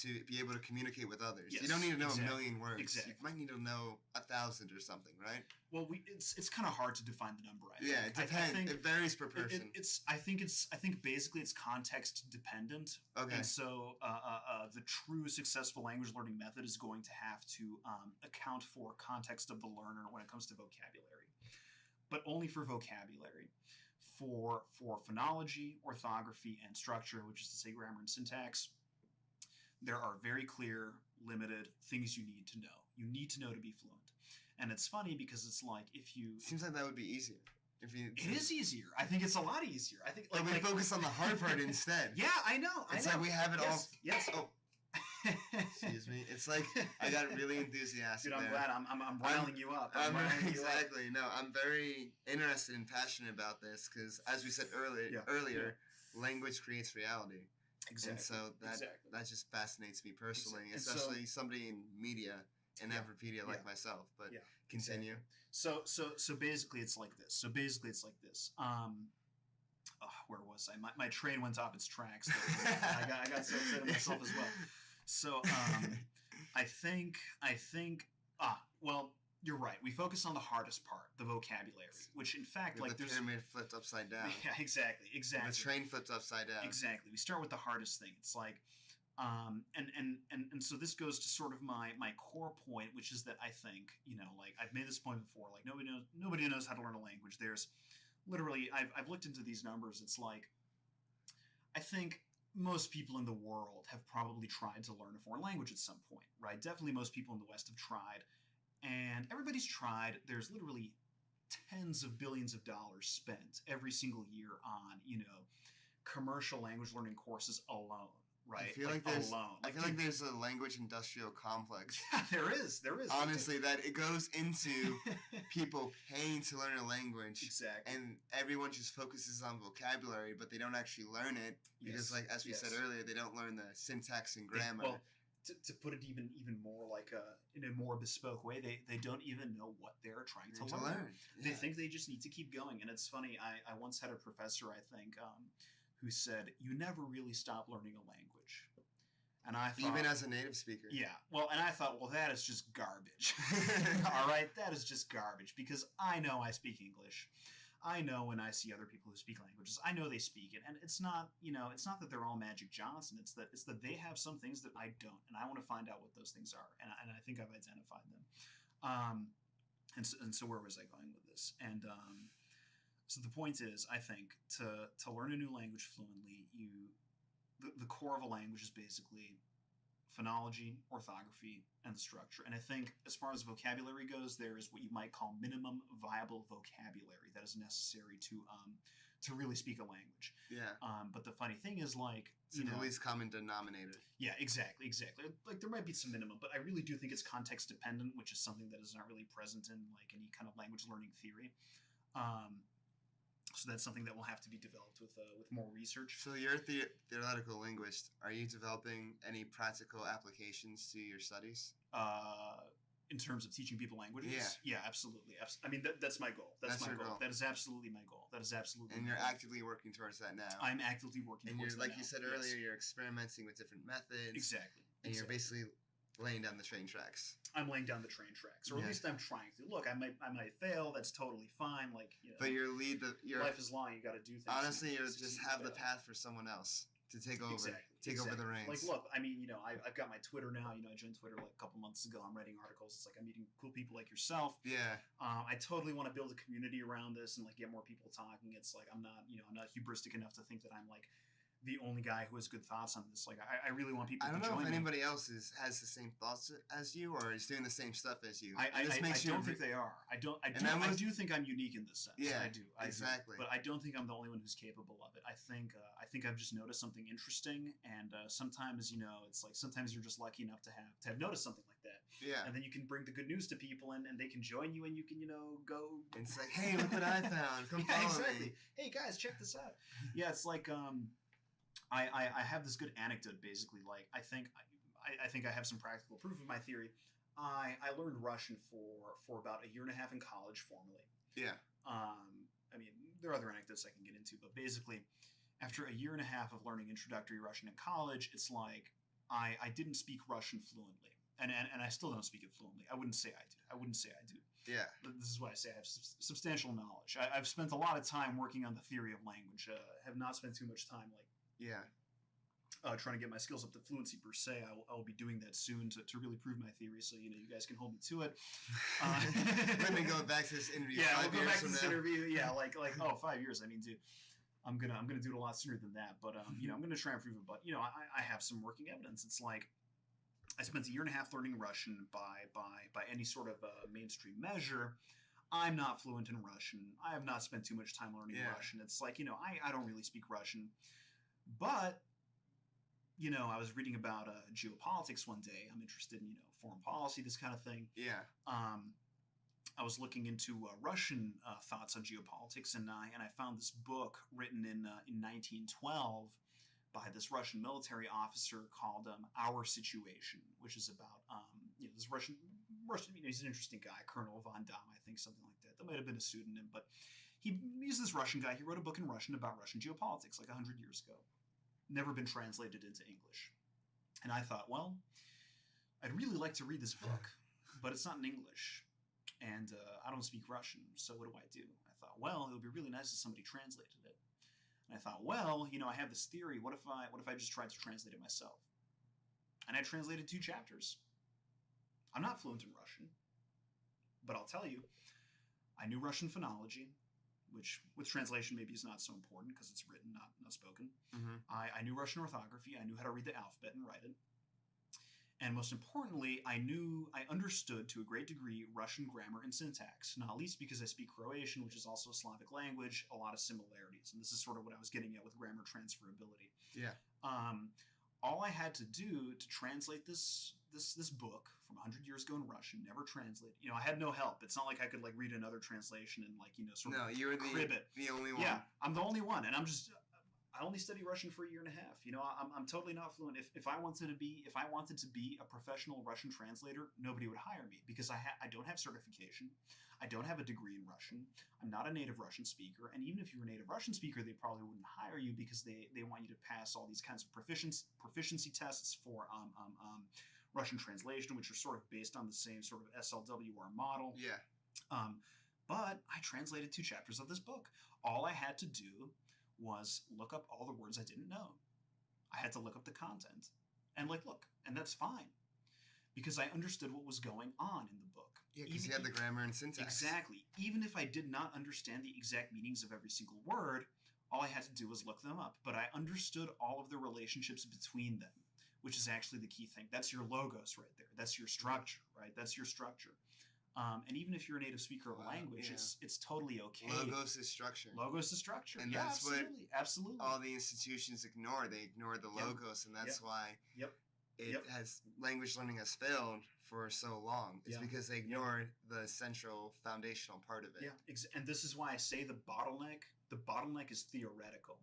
A: to be able to communicate with others.
B: Yes,
A: you don't need to know
B: exactly,
A: 1 million words.
B: exactly.
A: You might need to know 1,000 or something, right?
B: Well, it's kind of hard to define the number. I think.
A: Yeah, it depends. It varies per person.
B: I think basically it's context dependent.
A: Okay.
B: And so the true successful language learning method is going to have to account for context of the learner when it comes to vocabulary, but only for vocabulary. For phonology, orthography, and structure, which is to say grammar and syntax, there are very clear, limited things you need to know. You need to know to be fluent. And it's funny because it's like if you...
A: Seems like that would be easier.
B: It is easier. I think it's a lot easier. I think
A: like we focus on the hard part instead.
B: Yeah, I know.
A: It's like we have it all...
B: Yes.
A: Oh. Excuse me. It's like I got really enthusiastic.
B: Dude, I'm glad. I'm riling you up.
A: Exactly. No, I'm very interested and passionate about this because, as we said earlier, language creates reality.
B: Exactly.
A: And so that just fascinates me personally, especially somebody in media and Everpedia like myself. But continue.
B: So basically it's like this. Where was I? My train went off its tracks. I got so upset at myself as well. So I think well, you're right. We focus on the hardest part, the vocabulary, which in fact,
A: the pyramid flipped upside down.
B: Yeah, exactly.
A: The train flipped upside down.
B: Exactly. We start with the hardest thing. It's like, and so this goes to sort of my core point, which is that I think, like I've made this point before, like nobody knows how to learn a language. There's literally, I've looked into these numbers. It's like, I think most people in the world have probably tried to learn a foreign language at some point, right? Definitely most people in the West have tried. And everybody's tried. There's literally tens of billions of dollars spent every single year on, commercial language learning courses alone, right?
A: I feel like there's a language industrial complex.
B: Yeah, there is.
A: Honestly, that it goes into people paying to learn a language.
B: Exactly.
A: And everyone just focuses on vocabulary, but they don't actually learn it because, as we said earlier, they don't learn the syntax and grammar.
B: To put it even more like in a more bespoke way, they don't even know what they're trying to learn. Yeah. They think they just need to keep going. And it's funny, I once had a professor, I think, who said, you never really stop learning a language. And I thought... Even
A: as a native speaker.
B: Yeah. Well, and I thought, that is just garbage. All right? That is just garbage because I know I speak English. I know when I see other people who speak languages, I know they speak it, and it's not, it's not that they're all Magic Johnson. It's that they have some things that I don't, and I want to find out what those things are, and I think I've identified them. And so where was I going with this? And so the point is, I think to learn a new language fluently, the core of a language is basically phonology, orthography, and the structure. And I think as far as vocabulary goes, there is what you might call minimum viable vocabulary that is necessary to really speak a language.
A: Yeah.
B: But the funny thing is, like,
A: it's the least common denominator. Yeah,
B: exactly. Like there might be some minimum, but I really do think it's context dependent, which is something that is not really present in like any kind of language learning theory. So that's something that will have to be developed with more research.
A: So you're a theoretical linguist. Are you developing any practical applications to your studies?
B: In terms of teaching people languages? Yeah, absolutely. I mean, that's my goal. That's my goal. That is absolutely my goal.
A: And you're actively working towards that now.
B: I'm actively working towards that now.
A: And like you said earlier, you're experimenting with different methods.
B: Exactly.
A: And you're basically laying down the train tracks.
B: I'm laying down the train tracks, or at least I'm trying to. Look, I might fail. That's totally fine. Like,
A: but your
B: life is long. You got to do things.
A: Honestly, you just have the path for someone else to take over. Take over the reins.
B: Like, look, I mean, I've got my Twitter now. I joined Twitter like a couple months ago. I'm writing articles. It's like I'm meeting cool people like yourself.
A: Yeah.
B: I totally want to build a community around this and like get more people talking. It's like I'm not hubristic enough to think that I'm like the only guy who has good thoughts on this. Like, I really want people to join me. I don't know if
A: anybody else has the same thoughts as you or is doing the same stuff as you.
B: I don't think they are. I do think I'm unique in this sense.
A: Yeah,
B: I do.
A: Exactly.
B: But I don't think I'm the only one who's capable of it. I think I've just noticed something interesting, and sometimes, it's like sometimes you're just lucky enough to have noticed something like that.
A: Yeah.
B: And then you can bring the good news to people, and they can join you, and you can, go.
A: It's like, hey, look what I found. Come follow me.
B: Hey, guys, check this out. Yeah, it's like, I have this good anecdote, basically. Like, I think I have some practical proof of my theory. I learned Russian for about a year and a half in college formally.
A: Yeah.
B: I mean, there are other anecdotes I can get into, but basically, after a year and a half of learning introductory Russian in college, it's like I didn't speak Russian fluently, and I still don't speak it fluently. I wouldn't say I do.
A: Yeah.
B: This is why I say I have substantial knowledge. I've spent a lot of time working on the theory of language. Have not spent too much time trying to get my skills up to fluency per se. I will be doing that soon to really prove my theory. So you guys can hold me to it.
A: Let me go back to this interview.
B: Yeah, we'll go back to this interview. Yeah, like 5 years. I mean, dude, I'm gonna do it a lot sooner than that. But I'm gonna try and prove it. But I have some working evidence. It's like I spent a year and a half learning Russian by any sort of mainstream measure. I'm not fluent in Russian. I have not spent too much time learning Russian. It's like, I don't really speak Russian. But, I was reading about geopolitics one day. I'm interested in, foreign policy, this kind of thing.
A: Yeah.
B: I was looking into Russian thoughts on geopolitics, and I found this book written in 1912 by this Russian military officer called Our Situation, which is about this Russian. He's an interesting guy, Colonel Von Damme, I think, something like that. That might have been a pseudonym, but he's this Russian guy. He wrote a book in Russian about Russian geopolitics like 100 years ago. Never been translated into English. And I thought, well, I'd really like to read this book, but it's not in English. And I don't speak Russian, so what do? I thought, well, it would be really nice if somebody translated it. And I thought, well, I have this theory. What if I just tried to translate it myself? And I translated 2 chapters. I'm not fluent in Russian, but I'll tell you, I knew Russian phonology, which with translation maybe is not so important because it's written, not spoken.
A: Mm-hmm.
B: I knew Russian orthography. I knew how to read the alphabet and write it. And most importantly, I understood to a great degree Russian grammar and syntax, not least because I speak Croatian, which is also a Slavic language, a lot of similarities. And this is sort of what I was getting at with grammar transferability.
A: Yeah.
B: All I had to do to translate this book from 100 years ago in Russian, never translated. I had no help. It's not like I could read another translation and
A: No, you were the only one.
B: Yeah, I'm the only one, and I only studied Russian for a year and a half. I'm totally not fluent. If I wanted to be a professional Russian translator, nobody would hire me because I don't have certification. I don't have a degree in Russian. I'm not a native Russian speaker. And even if you're a native Russian speaker, they probably wouldn't hire you because they want you to pass all these kinds of proficiency tests for Russian translation, which are sort of based on the same sort of SLWR model.
A: Yeah.
B: But I translated 2 chapters of this book. All I had to do was look up all the words I didn't know. I had to look up the content and look, and that's fine because I understood what was going on in the book.
A: Yeah, because you had the grammar and syntax.
B: Exactly. Even if I did not understand the exact meanings of every single word, all I had to do was look them up. But I understood all of the relationships between them, which is actually the key thing. That's your logos right there. That's your structure, right? That's your structure. And even if you're a native speaker of a language, it's totally okay.
A: Logos is structure.
B: Logos is structure.
A: And
B: yeah,
A: that's
B: absolutely.
A: All the institutions ignore. They ignore the logos, and that's why language learning has failed for so long. It's because they ignore the central foundational part of it.
B: Yeah, and this is why I say the bottleneck is theoretical,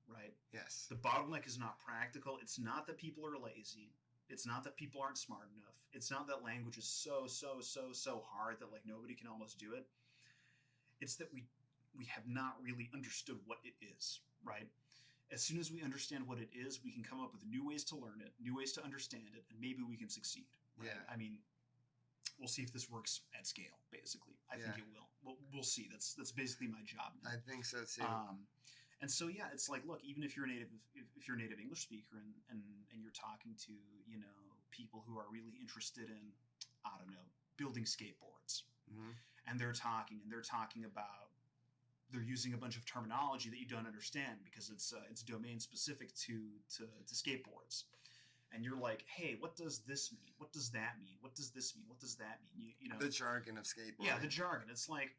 B: right?
A: Yes.
B: The bottleneck is not practical. It's not that people are lazy. It's not that people aren't smart enough. It's not that language is so hard that nobody can almost do it. It's that we have not really understood what it is, right? As soon as we understand what it is, we can come up with new ways to learn it, new ways to understand it, and maybe we can succeed. Right?
A: Yeah.
B: I mean, we'll see if this works at scale, basically. I think it will. We'll see. That's basically my job now.
A: I think so too.
B: And so it's look, even if you're a native English speaker and you're talking to people who are really interested in, I don't know, building skateboards, and they're talking about, they're using a bunch of terminology that you don't understand because it's domain specific to skateboards, and you're like, hey, what does this mean? What does that mean? What does this mean? What does that mean?
A: The jargon of skateboarding.
B: Yeah, the jargon. It's like,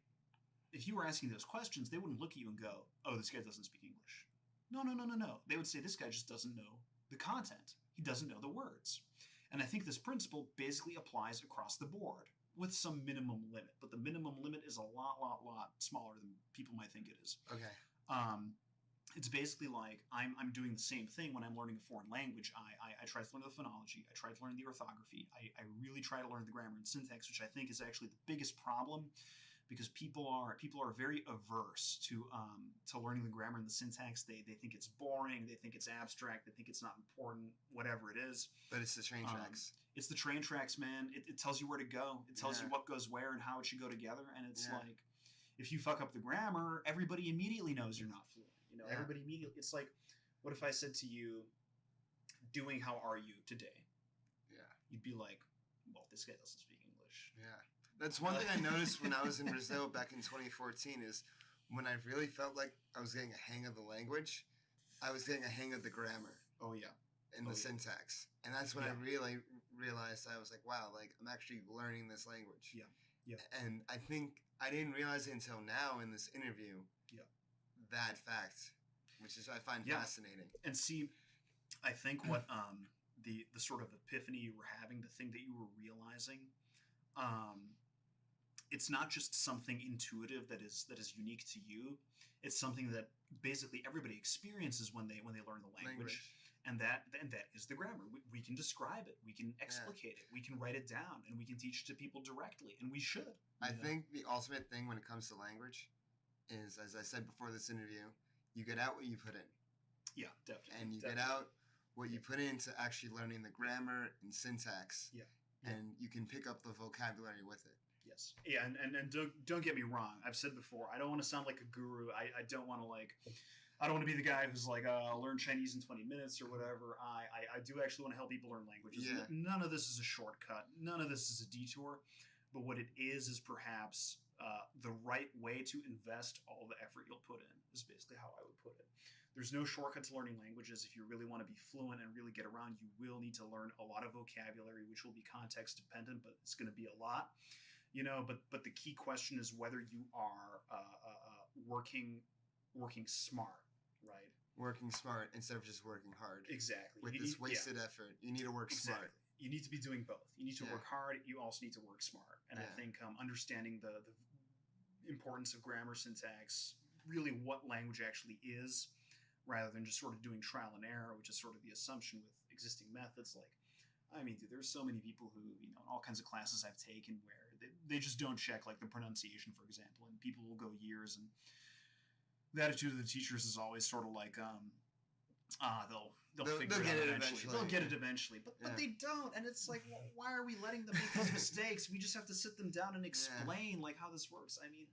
B: if you were asking those questions, they wouldn't look at you and go, oh, this guy doesn't speak English. No. They would say, this guy just doesn't know the content. He doesn't know the words. And I think this principle basically applies across the board with some minimum limit. But the minimum limit is a lot smaller than people might think it is.
A: Okay.
B: it's basically like I'm doing the same thing when I'm learning a foreign language. I try to learn the phonology. I try to learn the orthography. I really try to learn the grammar and syntax, which I think is actually the biggest problem, because people are very averse to learning the grammar and the syntax. They think it's boring. They think it's abstract. They think it's not important. Whatever it is.
A: But it's the train tracks.
B: It's the train tracks, man. It tells you where to go. It tells you what goes where and how it should go together. And it's like, if you fuck up the grammar, everybody immediately knows you're not fluent. You know, everybody immediately. It's like, what if I said to you, "Doing, how are you today?"
A: Yeah.
B: You'd be like, "Well, this guy doesn't speak English."
A: Yeah. That's one thing I noticed when I was in Brazil back in 2014 is when I really felt like I was getting a hang of the language, I was getting a hang of the grammar.
B: Oh, yeah.
A: And the syntax. And that's when I really realized, I was like, wow, like I'm actually learning this language.
B: Yeah. Yeah.
A: And I think I didn't realize it until now in this interview.
B: Yeah.
A: That fact, which is I find fascinating.
B: And see, I think what the sort of epiphany you were having, the thing that you were realizing, it's not just something intuitive that is unique to you. It's something that basically everybody experiences when they learn the language. And that is the grammar. We can describe it. We can explicate it. We can write it down, and we can teach it to people directly, and we should.
A: I think the ultimate thing when it comes to language is, as I said before this interview, you get out what you put in.
B: Yeah, definitely.
A: And you get out what you put into actually learning the grammar and syntax.
B: Yeah.
A: And you can pick up the vocabulary with it.
B: Yes. Yeah, and don't get me wrong. I've said before, I don't want to sound like a guru. I don't want to I don't want to be the guy who's like, I'll learn Chinese in 20 minutes or whatever. I do actually want to help people learn languages.
A: Yeah.
B: None of this is a shortcut. None of this is a detour. But what it is perhaps the right way to invest all the effort you'll put in, is basically how I would put it. There's no shortcut to learning languages. If you really want to be fluent and really get around, you will need to learn a lot of vocabulary, which will be context dependent, but it's going to be a lot. You know, but the key question is whether you are working smart, right?
A: Working smart instead of just working hard.
B: Exactly.
A: With this wasted effort, you need to work smart.
B: You need to be doing both. You need to work hard. You also need to work smart. And I think understanding the importance of grammar, syntax, really what language actually is, rather than just sort of doing trial and error, which is sort of the assumption with existing methods. Like, I mean, dude, there's so many people who, you know, in all kinds of classes I've taken where they just don't check, like, the pronunciation, for example, and people will go years, and the attitude of the teachers is always sort of like, they'll figure it out eventually. They'll get it eventually, but they don't, and it's like, well, why are we letting them make those mistakes? We just have to sit them down and explain like how this works. I mean,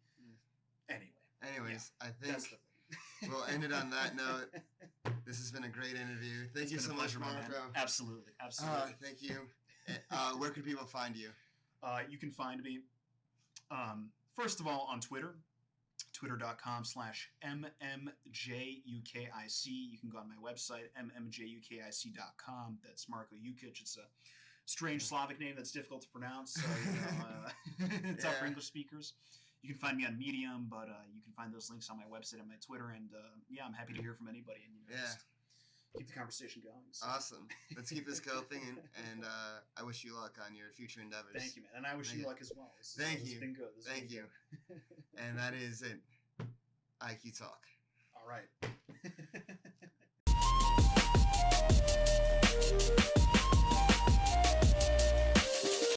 B: anyways,
A: I think we'll end it on that note. This has been a great interview. Thank you so much, Marko.
B: Absolutely.
A: Thank you. Where can people find you?
B: You can find me, first of all, on Twitter, twitter.com/mmjukic. You can go on my website, mmjukic.com. That's Marko Jukic. It's a strange Slavic name that's difficult to pronounce, so it's tough for English speakers. You can find me on Medium, but you can find those links on my website and my Twitter. And I'm happy to hear from anybody, and just keep the conversation going. So.
A: Awesome. Let's keep this going, and I wish you luck on your future endeavors.
B: Thank you, man, and I wish you luck as well. This has been good.
A: Thank you. And that is it. IQ Talk.
B: All right.